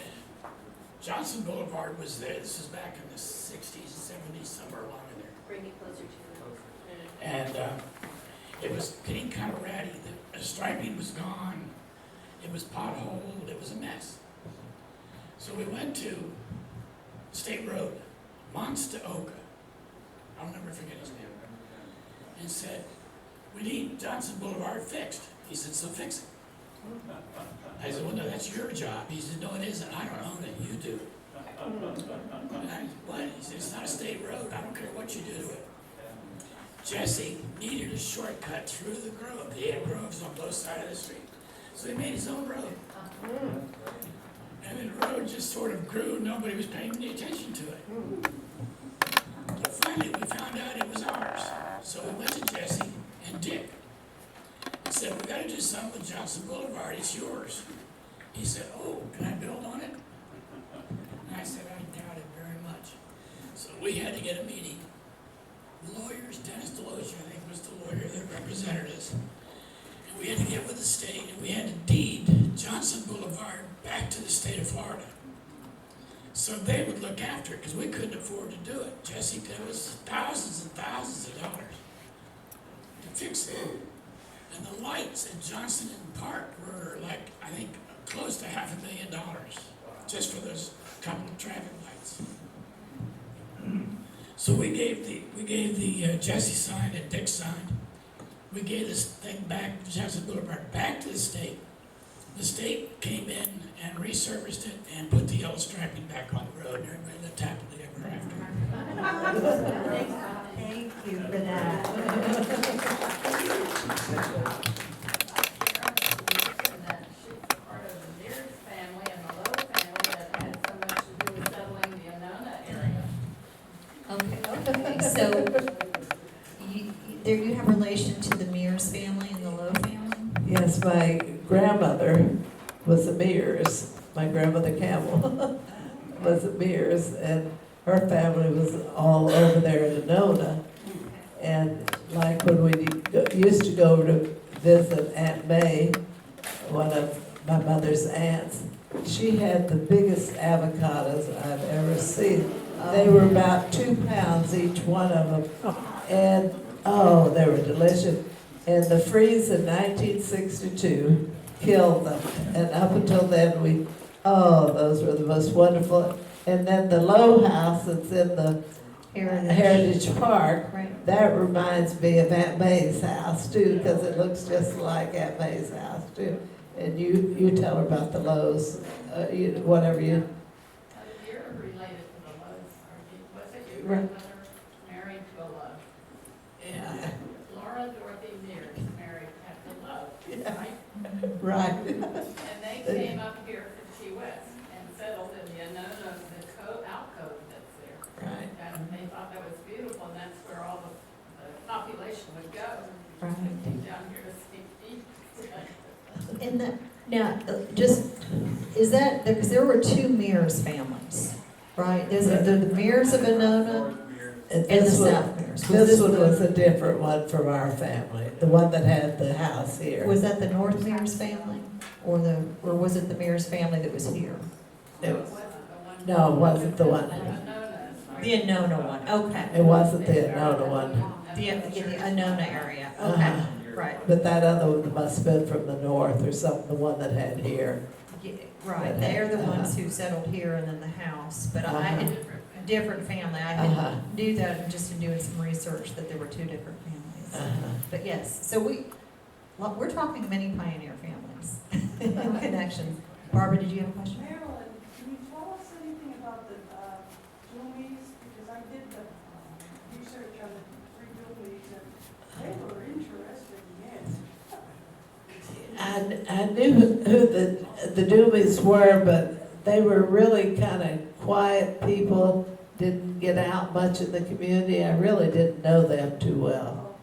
Johnson Boulevard was there, this is back in the 60s, 70s, somewhere along in there. Bring it closer to you. And it was getting kind of ratty. The striping was gone. It was potholed. It was a mess. So we went to State Road, Monsta Oka. I'll never forget his name. And said, we need Johnson Boulevard fixed. He said, so fix it. I said, well, no, that's your job. He said, no, it isn't. I don't own it. You do. And I said, what? He said, it's not a state road. I don't care what you do to it. Jesse needed a shortcut through the grove. He had groves on both sides of the street. So he made his own road. And the road just sort of grew. Nobody was paying any attention to it. But finally, we found out it was ours. So we went to Jesse and Dick and said, we got to do something with Johnson Boulevard. It's yours. He said, oh, can I build on it? And I said, I doubt it very much. So we had to get a meeting. Lawyers, Dennis Deloach, I think, was the lawyer that represented us. And we had to get with the state, and we had to deed Johnson Boulevard back to the state of Florida. So they would look after it, because we couldn't afford to do it. Jesse, there was thousands and thousands of dollars to fix it. And the lights at Johnson Park were like, I think, close to $500,000, just for those couple of traffic lights. So we gave the Jesse signed and Dick signed. We gave this thing back, Jefferson Boulevard, back to the state. The state came in and resurfaced it and put the yellow striping back on the road, and everybody lived happily ever after. Thank you for that. That she's part of the Mears family and the Lowe family that had so much to do with settling the Annona area. Okay, so you have relation to the Mears family and the Lowe family? Yes, my grandmother was a Mears. My grandmother Campbell was a Mears, and her family was all over there in Annona. And like when we used to go to visit Aunt May, one of my mother's aunts, she had the biggest avocados I've ever seen. They were about 2 pounds each one of them. And, oh, they were delicious. And the freeze in 1962 killed them. And up until then, those were the most wonderful. And then the Lowe House that's in the Heritage Park, Right. that reminds me of Aunt May's house too, because it looks just like Aunt May's house too. And you tell her about the Lowe's, whatever you. You're related to the Lowe's, was it your Right. grandmother married to a Lowe? Yeah. Laura Dorothy Mears married Captain Lowe, Yeah. right? Right. And they came up here to Key West and settled in the Annona, the alcove that's there. Right. And they thought that was beautiful, and that's where all the population would go. Right. Down here to see. In the, now, is that, because there were 2 Mears families, right? There's the Mears of Annona And and the this one, South Mears. this one was a different one from our family, the one that had the house here. Was that the North Mears family? Or was it the Mears family that was here? It was, no, it wasn't the one. The Annona one, okay. It wasn't the Annona one. The Annona area, okay, Uh-huh. right. But that other one must have been from the north or something, the one that had here. Yeah, right, they're the ones who settled here and then the house, but I had different family. I Uh-huh. knew that just in doing some research, that there were 2 different families. Uh-huh. But yes, so we're talking many pioneer families and connections. Barbara, did you have a question? Marilyn, can you tell us anything about the Dooleys? Because I did the research on the 3 Dooleys, and they were interesting, yes. I knew who the Dooleys were, but they were really kind of quiet people, didn't get out much in the community. I really didn't know them too well.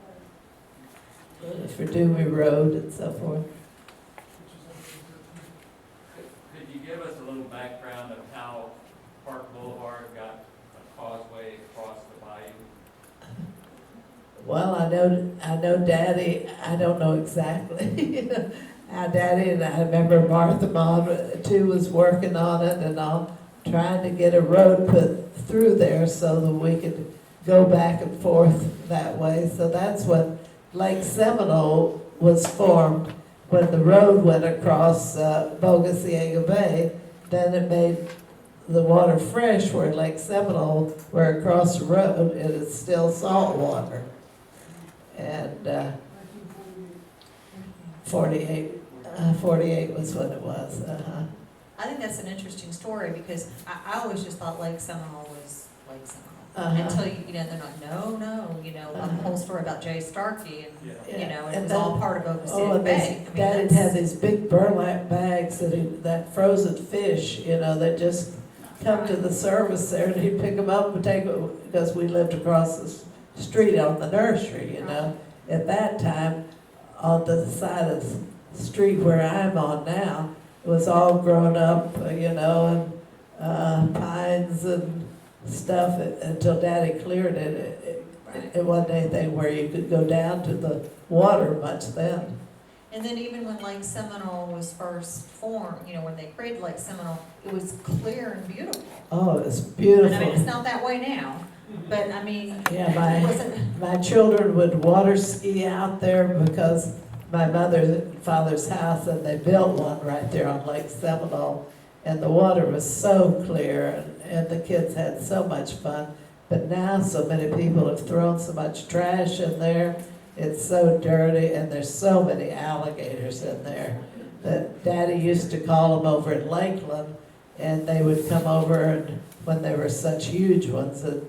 For Dooley Road and so forth. Could you give us a little background of how Park Boulevard got a causeway across the bayou? Well, I know Daddy, I don't know exactly how Daddy, and I remember Martha Mom too was working on it and all, trying to get a road put through there so that we could go back and forth that way. So that's when Lake Seminole was formed, when the road went across Bogosiega Bay. Then it made the water fresh where Lake Seminole, where across the road it is still salt water. And 48 was when it was. I think that's an interesting story because I always just thought Lake Seminole was Lake Seminole. Uh-huh. Until, they're like, no, the whole story about Jay Starkey and, Yeah. it was all part of Oh, Oklahoma and Bay. Daddy had these big burlap bags that frozen fish, that just come to the service there, and he'd pick them up and take them, because we lived across the street on the nursery, At that time, on the side of the street where I'm on now, it was all grown up, and pines and stuff until Daddy cleared it. It wasn't anything where you could go down to the water much then. And then even when Lake Seminole was first formed, when they created Lake Seminole, it was clear and beautiful. Oh, it was And beautiful. it's not that way now, but Yeah, it wasn't, my children would water ski out there because my mother and father's house, and they built one right there on Lake Seminole, and the water was so clear, and the kids had so much fun. But now so many people have thrown so much trash in there, it's so dirty, and there's so many alligators in there. That Daddy used to call them over in Lakeland, and they would come over, and when they were such huge ones, that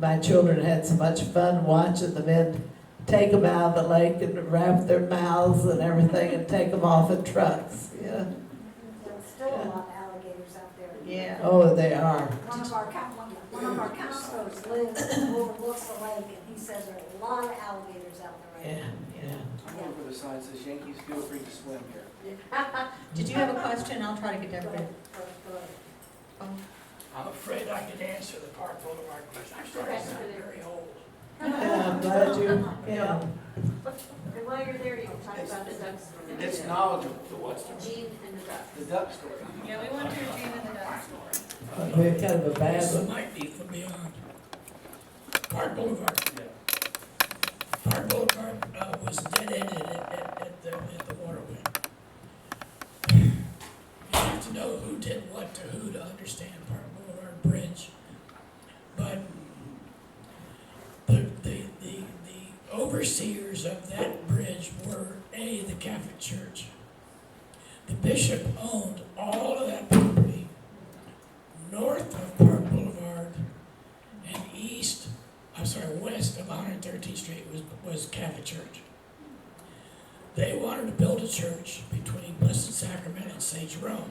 my children had so much fun watching the men take them out of the lake and wrap their mouths and everything and take them off in trucks, yeah. There's still a lot of alligators out there. Yeah. Oh, they are. One of our counselors lives and overlooks the lake, and he says there are a lot of alligators out there Yeah, right now. yeah. I'm over the sign that says Yankees feel free to swim here. Did you have a question? I'll try to get Go everybody. ahead, go ahead. I'm afraid I could answer the Park Boulevard question. I'm starting to sound very old. Yeah, I'm glad you, yeah. And while you're there, you can talk about the duck story. It's knowledgeable, The what's the Gene and the duck. the duck story. Yeah, we want to hear Gene and the duck story. We're kind of a bad This one. might be from beyond. Park Boulevard. Yeah. Park Boulevard was dead-ended at the waterway. You have to know who did what to who to understand Park Boulevard Bridge. But the overseers of that bridge were the Catholic Church. The bishop owned all of that property north of Park Boulevard and west of 113th Street was Catholic Church. They wanted to build a church between Blessed Sacrament and St. Jerome.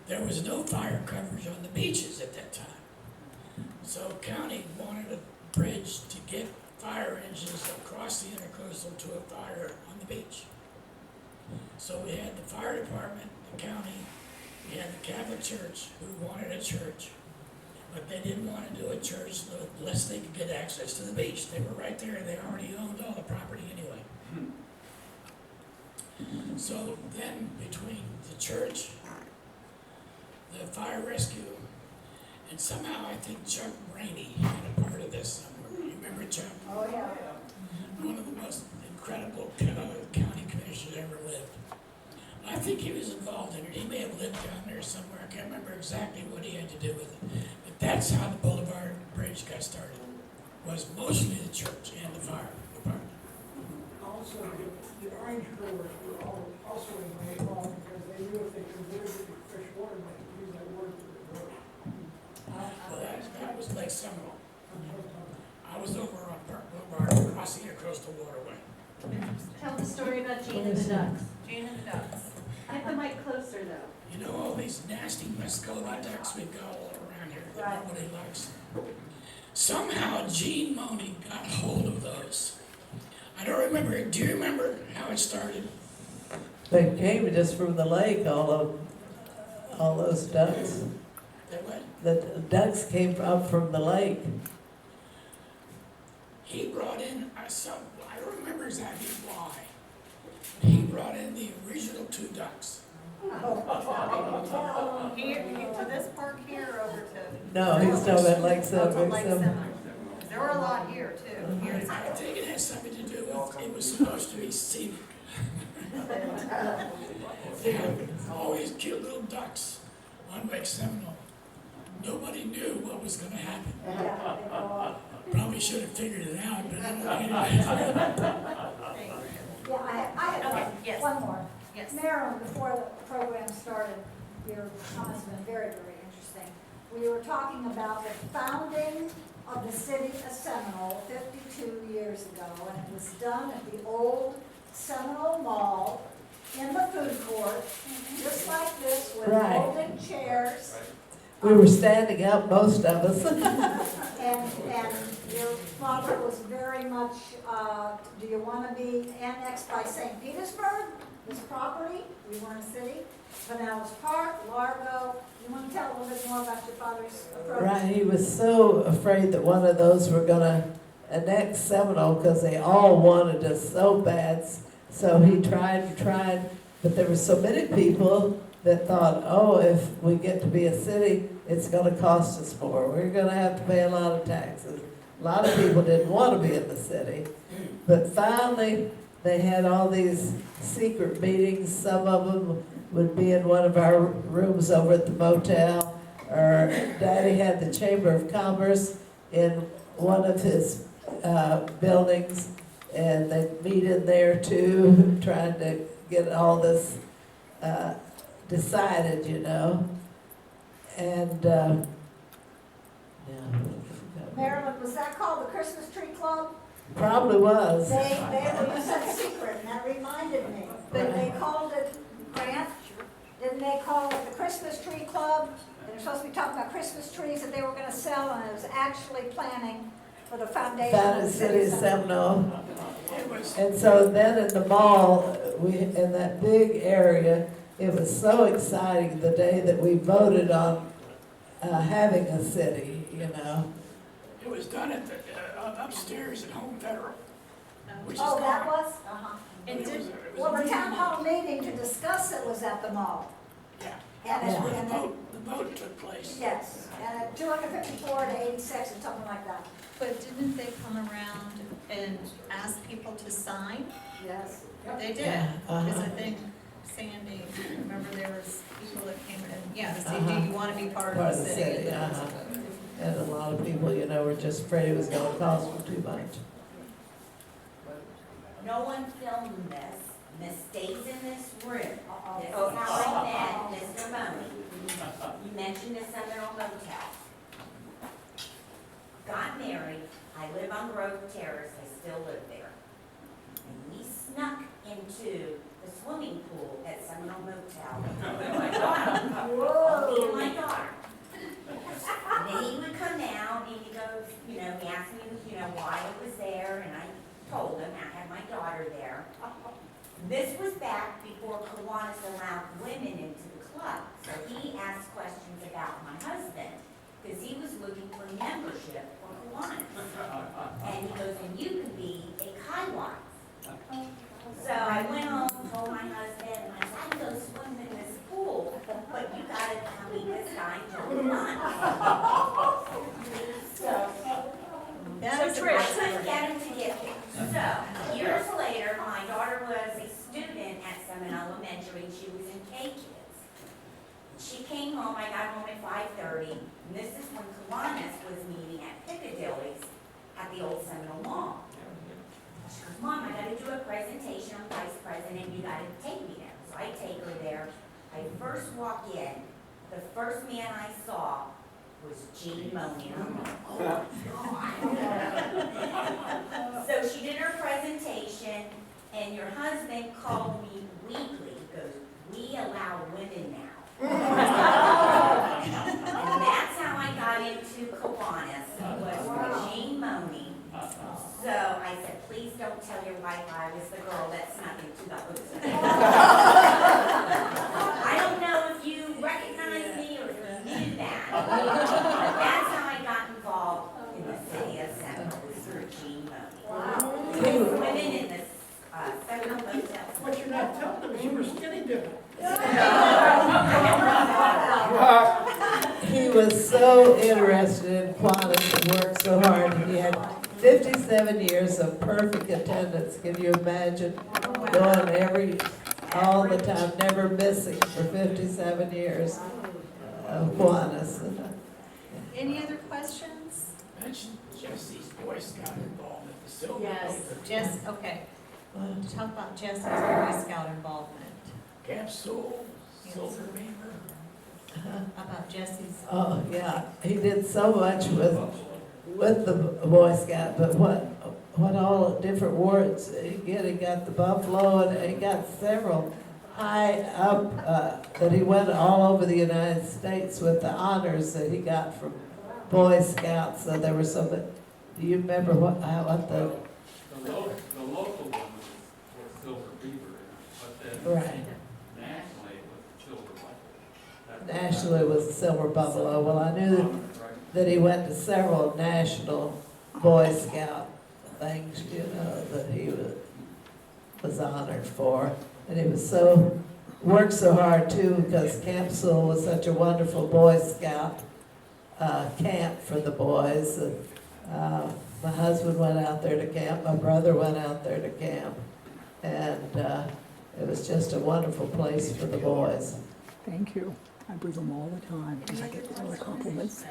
There was no fire coverage on the beaches at that time. So county wanted a bridge to get fire engines across the intercoastal to a fire on the beach. So we had the fire department, the county, we had the Catholic Church who wanted a church, but they didn't want to do a church unless they could get access to the beach. They were right there, they already owned all the property anyway. So then between the church, the fire rescue, and somehow I think Chuck Rainey had a part of this somewhere. You remember Chuck? Oh, yeah. One of the most incredible county commissioners ever lived. I think he was involved in it. He may have lived down there somewhere. I can't remember exactly what he had to do with it. But that's how the Boulevard Bridge got started. Was mostly the church and the fire department. Also, the orange growers were also involved because they knew if they converted it to fresh water, they could use that water for the growth. Well, that was Lake Seminole. I was over on Park Boulevard, across the intercoastal waterway. Tell the story about Gene and the ducks. Gene and the ducks. Get the mic closer though. You know all these nasty Muscovy ducks we've got all around here that Right. nobody likes? Somehow Gene Mohney got hold of those. I don't remember, do you remember how it started? They came just from the lake, all those ducks. They went, The ducks came up from the lake. he brought in, I don't remember exactly why. He brought in the original 2 ducks. Here, to this park here, over to, No, he's talking about Lake oh, to Lake Seven. Seminole. There were a lot here too. Here's, I think it has something to do with, it was supposed to be scenic. They had all these cute little ducks on Lake Seminole. Nobody knew what was gonna happen. Yeah, they go off. Probably should have figured it out, but anyway. Yeah, I Okay, have yes. one more. yes. Marilyn, before the program started, your comments have been very, very interesting. We were talking about the founding of the city of Seminole 52 years ago, and it was done at the old Seminole Mall in the food court, just like this, with Right. folding chairs. We were standing up, most of us. And your father was very much, do you want to be annexed by St. Petersburg, this property? We weren't a city. Pinellas Park, Largo. You want to tell a little bit more about your father's approach? Right, he was so afraid that one of those were gonna annex Seminole because they all wanted us so bad. So he tried and tried, but there were so many people that thought, oh, if we get to be a city, it's gonna cost us more. We're gonna have to pay a lot of taxes. A lot of people didn't want to be in the city. But finally, they had all these secret meetings. Some of them would be in one of our rooms over at the motel. or Daddy had the Chamber of Commerce in one of his buildings, and they'd meet in there too, trying to get all this decided, you know. And, Marilyn, was that called the Christmas Tree Club? probably was. They were, you said secret, and that reminded me. But they called it, Grant, didn't they call it the Christmas Tree Club? They were supposed to be talking about Christmas trees that they were gonna sell, and it was actually planning for the foundation of Found the in City of center. Seminole. It was, And so then in the mall, in that big area, it was so exciting the day that we voted on having a city, you know. it was done at the, upstairs at Home Federal, which is Oh, that gone. was? Uh-huh. It was- it was Well, the amazing. town hall meeting to discuss it was at the mall. Yeah, And that's it, where and the it, vote, the vote took place. yes, and at 254 to 86 and something like that. But didn't they come around and ask people to sign? Yes. They did, Yeah, because I uh-huh. think Sandy, remember there was people that came in, yeah, to say, Uh-huh. do you want to be part Part of the city? And uh-huh. And a lot of people, you know, were just afraid it was gonna cost them too much. No one filmed this. Miss stays in this room. This is Oh. how I met Mr. Mohney. You mentioned the Seminole Motel. Got married. I live on Grove Terrace. I still live there. And we snuck into the swimming pool at Seminole Motel with my daughter. Me and my daughter. And then he would come out and he goes, you know, he asked me, you know, why it was there, and I told him I had my daughter there. This was back before Kiwanis allowed women into the club. So he asked questions about my husband, because he was looking for membership for Kiwanis. And he goes, and you could be a Kiwanis. So I went home, told my husband, and I said, I can go swim in this pool, but you gotta tell me this guy, John Kiwanis. So That is a I great couldn't story. get him to get there. So, years later, my daughter was a student at Seminole Elementary, and she was in K-Kids. She came home, I got home at 5:30, and this is when Kiwanis was meeting at Piccadilly's at the old Seminole Mall. She goes, Mom, I gotta do a presentation, I'm vice president, you gotta take me there. So I take her there. I first walk in, the first man I saw was Jean Mohney. And I'm like, oh my God. So she did her presentation, and your husband called me weekly. He goes, we allow women now. And that's how I got into Kiwanis, was with Jean Mohney. So I said, please don't tell your wife I was the girl that snuck into the hotel. I don't know if you recognize me or if you knew that. But that's how I got involved in the city of Seminole, was through Jean Mohney. There were women in the Seminole Motel. What you're not telling them is you were skinny dipping. He was so interested in Kiwanis and worked so hard. He had 57 years of perfect attendance. Can you imagine going all the time, never missing for 57 years of Kiwanis? Any other questions? Mention Jesse's Boy Scout involvement, the silver. Yes. Jess, okay. Talk about Jess's Boy Scout involvement. Capsule, Silver Beaver. How about Jesse's? Oh, yeah, he did so much with the Boy Scout, but what all different awards he get. He got the Buffalo, and he got several high up, that he went all over the United States with the honors that he got from Boy Scouts. So there were some, do you remember what the, The local one was Silver Beaver, but then right, nationally it was Silver Buffalo. nationally was the Silver Buffalo. Well, I knew that he went to several national Boy Scout things, you know, that he was honored for. And he was worked so hard too, because Camp Sewell was such a wonderful Boy Scout camp for the boys. My husband went out there to camp, my brother went out there to camp, and it was just a wonderful place for the boys. Thank you. I bring them all the time because I get a lot of compliments.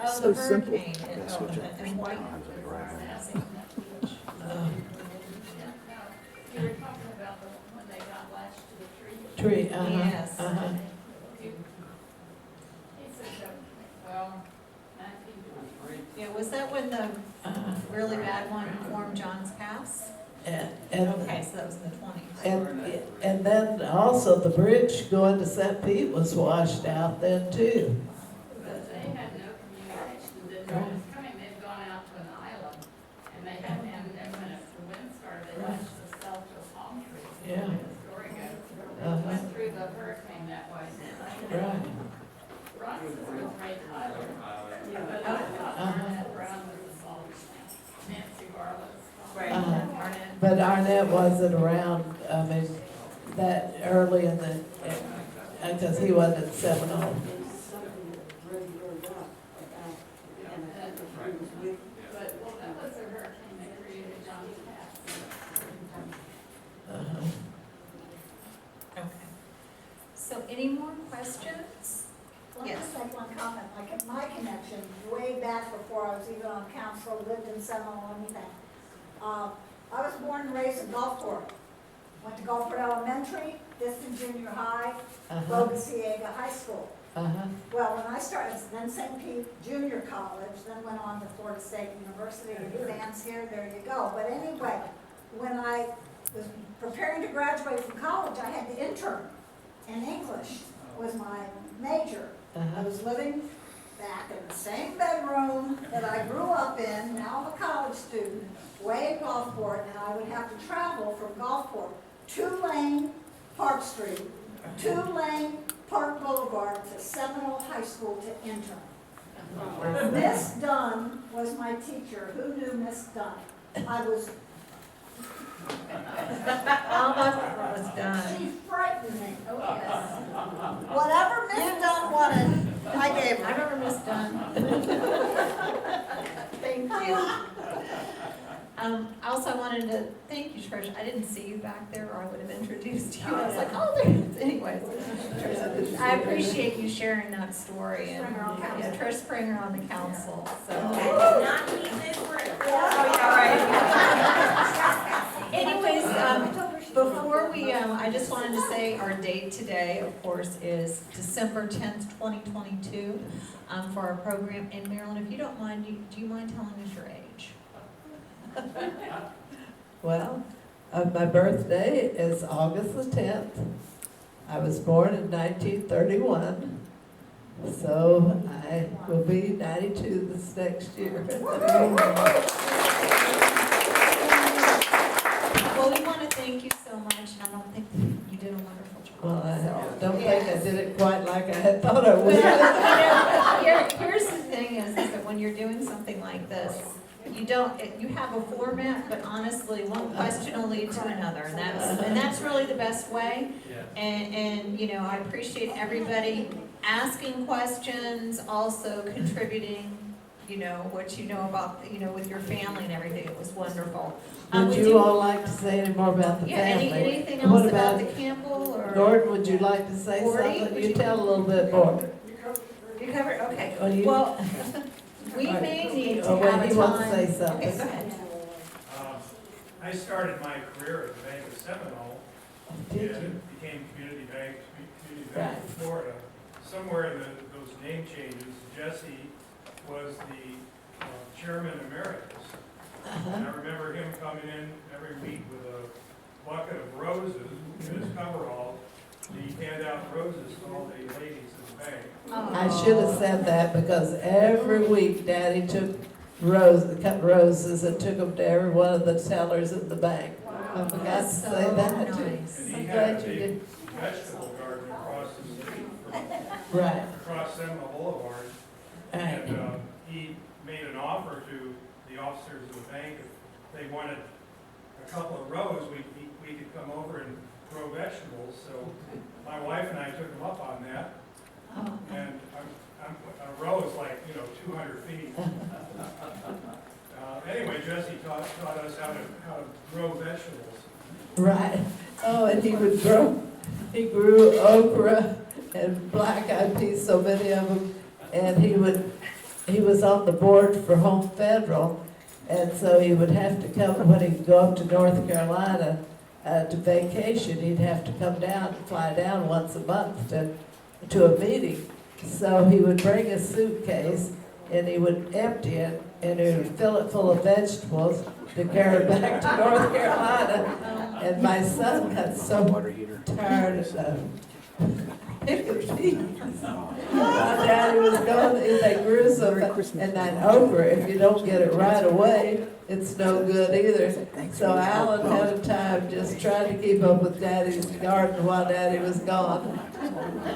Oh, So the simple. hurricane and White. You were talking about when they got lashed to the tree. Tree, Yes. He said, well, 1923. Yeah, was that when the really bad one formed John's Pass? And, Okay, so that was in the 20s. and then also the bridge going to St. Pete was washed out then too. But they had no communication, didn't know it was coming, they'd gone out to an island, and they had, and when the wind started, they lashed themselves to a palm tree. Yeah. The story goes, Uh-huh. they went through the hurricane that way. Right. Ron was Ray Tyler, but I thought Arnett Brown was the song, Nancy Barlow's song. Right. Arnett. But Arnett wasn't around, I mean, that early in the, because he wasn't in Seminole. But, well, that was a hurricane that created John's Pass. Uh-huh. Okay. So any more questions? Let me Yes. just make one comment, like in my connection, way back before I was even on council, lived in Seminole or anything. I was born and raised in Gulfport. Went to Gulfport Elementary, Distant Junior High, Uh-huh. Bogosiega High School. Uh-huh. Well, when I started, then St. Pete Junior College, then went on to Florida State University, advanced here, there you go. But anyway, when I was preparing to graduate from college, I had to intern, and English was my major. I Uh-huh. was living back in the same bedroom that I grew up in, now I'm a college student, way in Gulfport, and I would have to travel from Gulfport, 2-lane Park Street, 2-lane Park Boulevard to Seminole High School to intern. Miss Dunn was my teacher. Who knew Miss Dunn? I was, Almost was done. she frightened me. Oh, yes. Whatever Miss Dunn wanted, I gave I her. remember Miss Dunn. Thank you. Also, I wanted to thank you, Trish. I didn't see you back there, or I would have introduced you. I was like, oh, there. Anyways, I appreciate you sharing that story. And Springer on council. yeah, Trish Springer on the council. So. I did not leave this room. Oh, yeah, right. Anyways, before we, I just wanted to say our date today, of course, is December 10th, 2022, for our program. And Marilyn, if you don't mind, do you mind telling us your age? Well, my birthday is August the 10th. I was born in 1931, so I will be 92 this next year. Well, we want to thank you so much. I don't think you did a wonderful job. Well, I don't think I did it quite like I had thought I would. Here's the thing is that when you're doing something like this, you have a format, but honestly, one question will lead to another, and that's really the best way. Yeah. And I appreciate everybody asking questions, also contributing, what you know about, with your family and everything. It was wonderful. Would We you do- all like to say any more about the Yeah, family? anything What else about the Campbell or? Gordon, would you like to say Gordy, something? would You you- tell a little bit more. You covered, okay. Oh, you- Well, we may need to Oh, wait, have a he wants to time. say something. Okay, go ahead. I started my career at the Bank of Seminole, Did you? and became Community Bank of Florida. Somewhere in those name changes, Jesse was the chairman emeritus. And I remember him coming in every week with a bucket of roses in his coverall. He'd hand out roses to all the ladies in the bank. I should have said that because every week Daddy took cut roses and took them to every one of the tellers at the bank. I forgot to That's say so that. nice. And he I'm had a glad you big did. vegetable garden across the street Right, across Seminole Boulevard. right. And he made an offer to the officers of the bank, if they wanted a couple of rows, we could come over and grow vegetables. So my wife and I took him up on that, Oh, and a row is like, 200 feet. Anyway, Jesse taught us how to grow vegetables. Right. Oh, and he would grow he grew okra and black-eyed peas, so many of them, and he was on the board for Home Federal, and so he would have to come, when he'd go up to North Carolina to vacation, he'd have to come down, fly down once a month to a meeting. So he would bring a suitcase, and he would empty it, and he would fill it full of vegetables to carry back to North Carolina. And my son got so tired of my daddy was gone, they grew so fast, and that okra, if you don't get it right away, it's no good either. So Alan had a time just trying to keep up with Daddy's garden while Daddy was gone.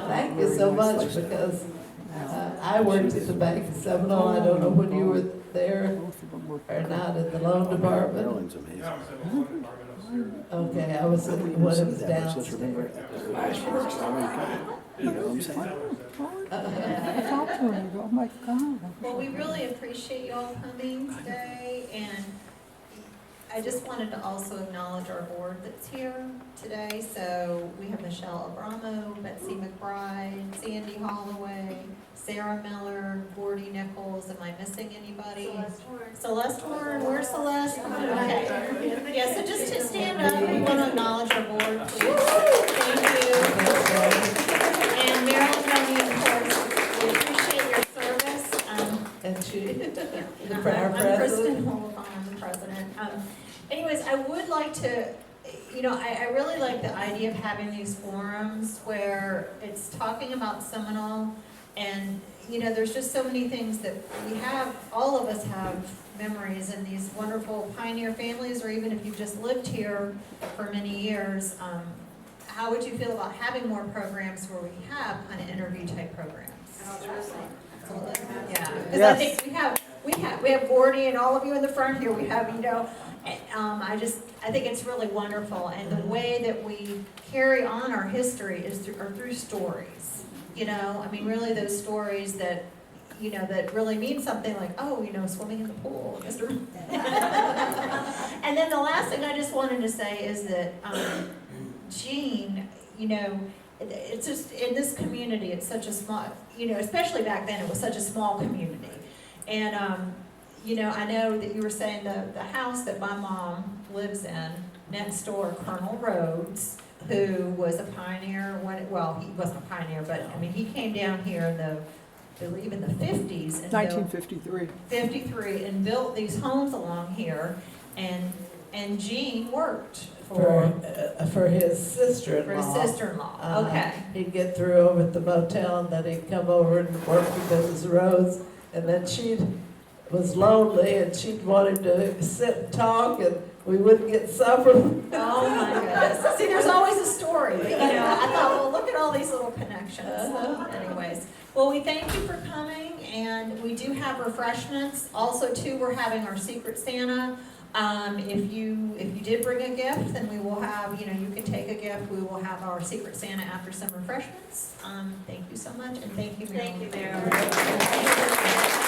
Thank you so much, because I worked at the Bank of Seminole. I don't know when you were there or not, at the loan department. Yeah, I was in the water department upstairs. Okay, I was in one of the downstairs. You know what I'm saying? I talked to him, oh my God. Well, we really appreciate y'all coming today, and I just wanted to also acknowledge our board that's here today. So we have Michelle Abramo, Betsy McBride, Sandy Holloway, Sarah Miller, Gordy Nichols. Am I missing anybody? Celeste Horn. Where's Celeste? Okay. Yeah, so just to stand up, we want to acknowledge our board, please. Thank you. And Marilyn, of course, we appreciate your service. And she, the I'm president. Kristen Holcomb, I'm the president. Anyways, I would like to, I really like the idea of having these forums where it's talking about Seminole, and, there's just so many things that we have, all of us have memories in these wonderful pioneer families, or even if you've just lived here for many years. How would you feel about having more programs where we have kind of interview type programs? Absolutely. Yeah, because I think we have Gordy and all of you in the front here. We have, I think it's really wonderful, and the way that we carry on our history is through stories. Really those stories that that really mean something, like, swimming in the pool, Mr. And then the last thing I just wanted to say is that Jean, it's just, in this community, it's such a small, especially back then, it was such a small community. And, I know that you were saying the house that my mom lives in, next door, Colonel Rhodes, who was a pioneer, he wasn't a pioneer, but, he came down here in I believe in the 50s. And 1953. 53, and built these homes along here, and Jean worked For his sister-in-law. For his sister-in-law, okay. He'd get through over at the motel, and then he'd come over and work with Mrs. Rhodes, and then she was lonely, and she'd want him to sit and talk, and we wouldn't get supper. Oh my goodness. See, there's always a story, but, I thought, well, look at all these little connections. Anyways, well, we thank you for coming, and we do have refreshments. Also, too, we're having our Secret Santa. If you did bring a gift, then we will have, you can take a gift. We will have our Secret Santa after some refreshments. Thank you so much, and thank you, Marilyn. Thank you, Marilyn.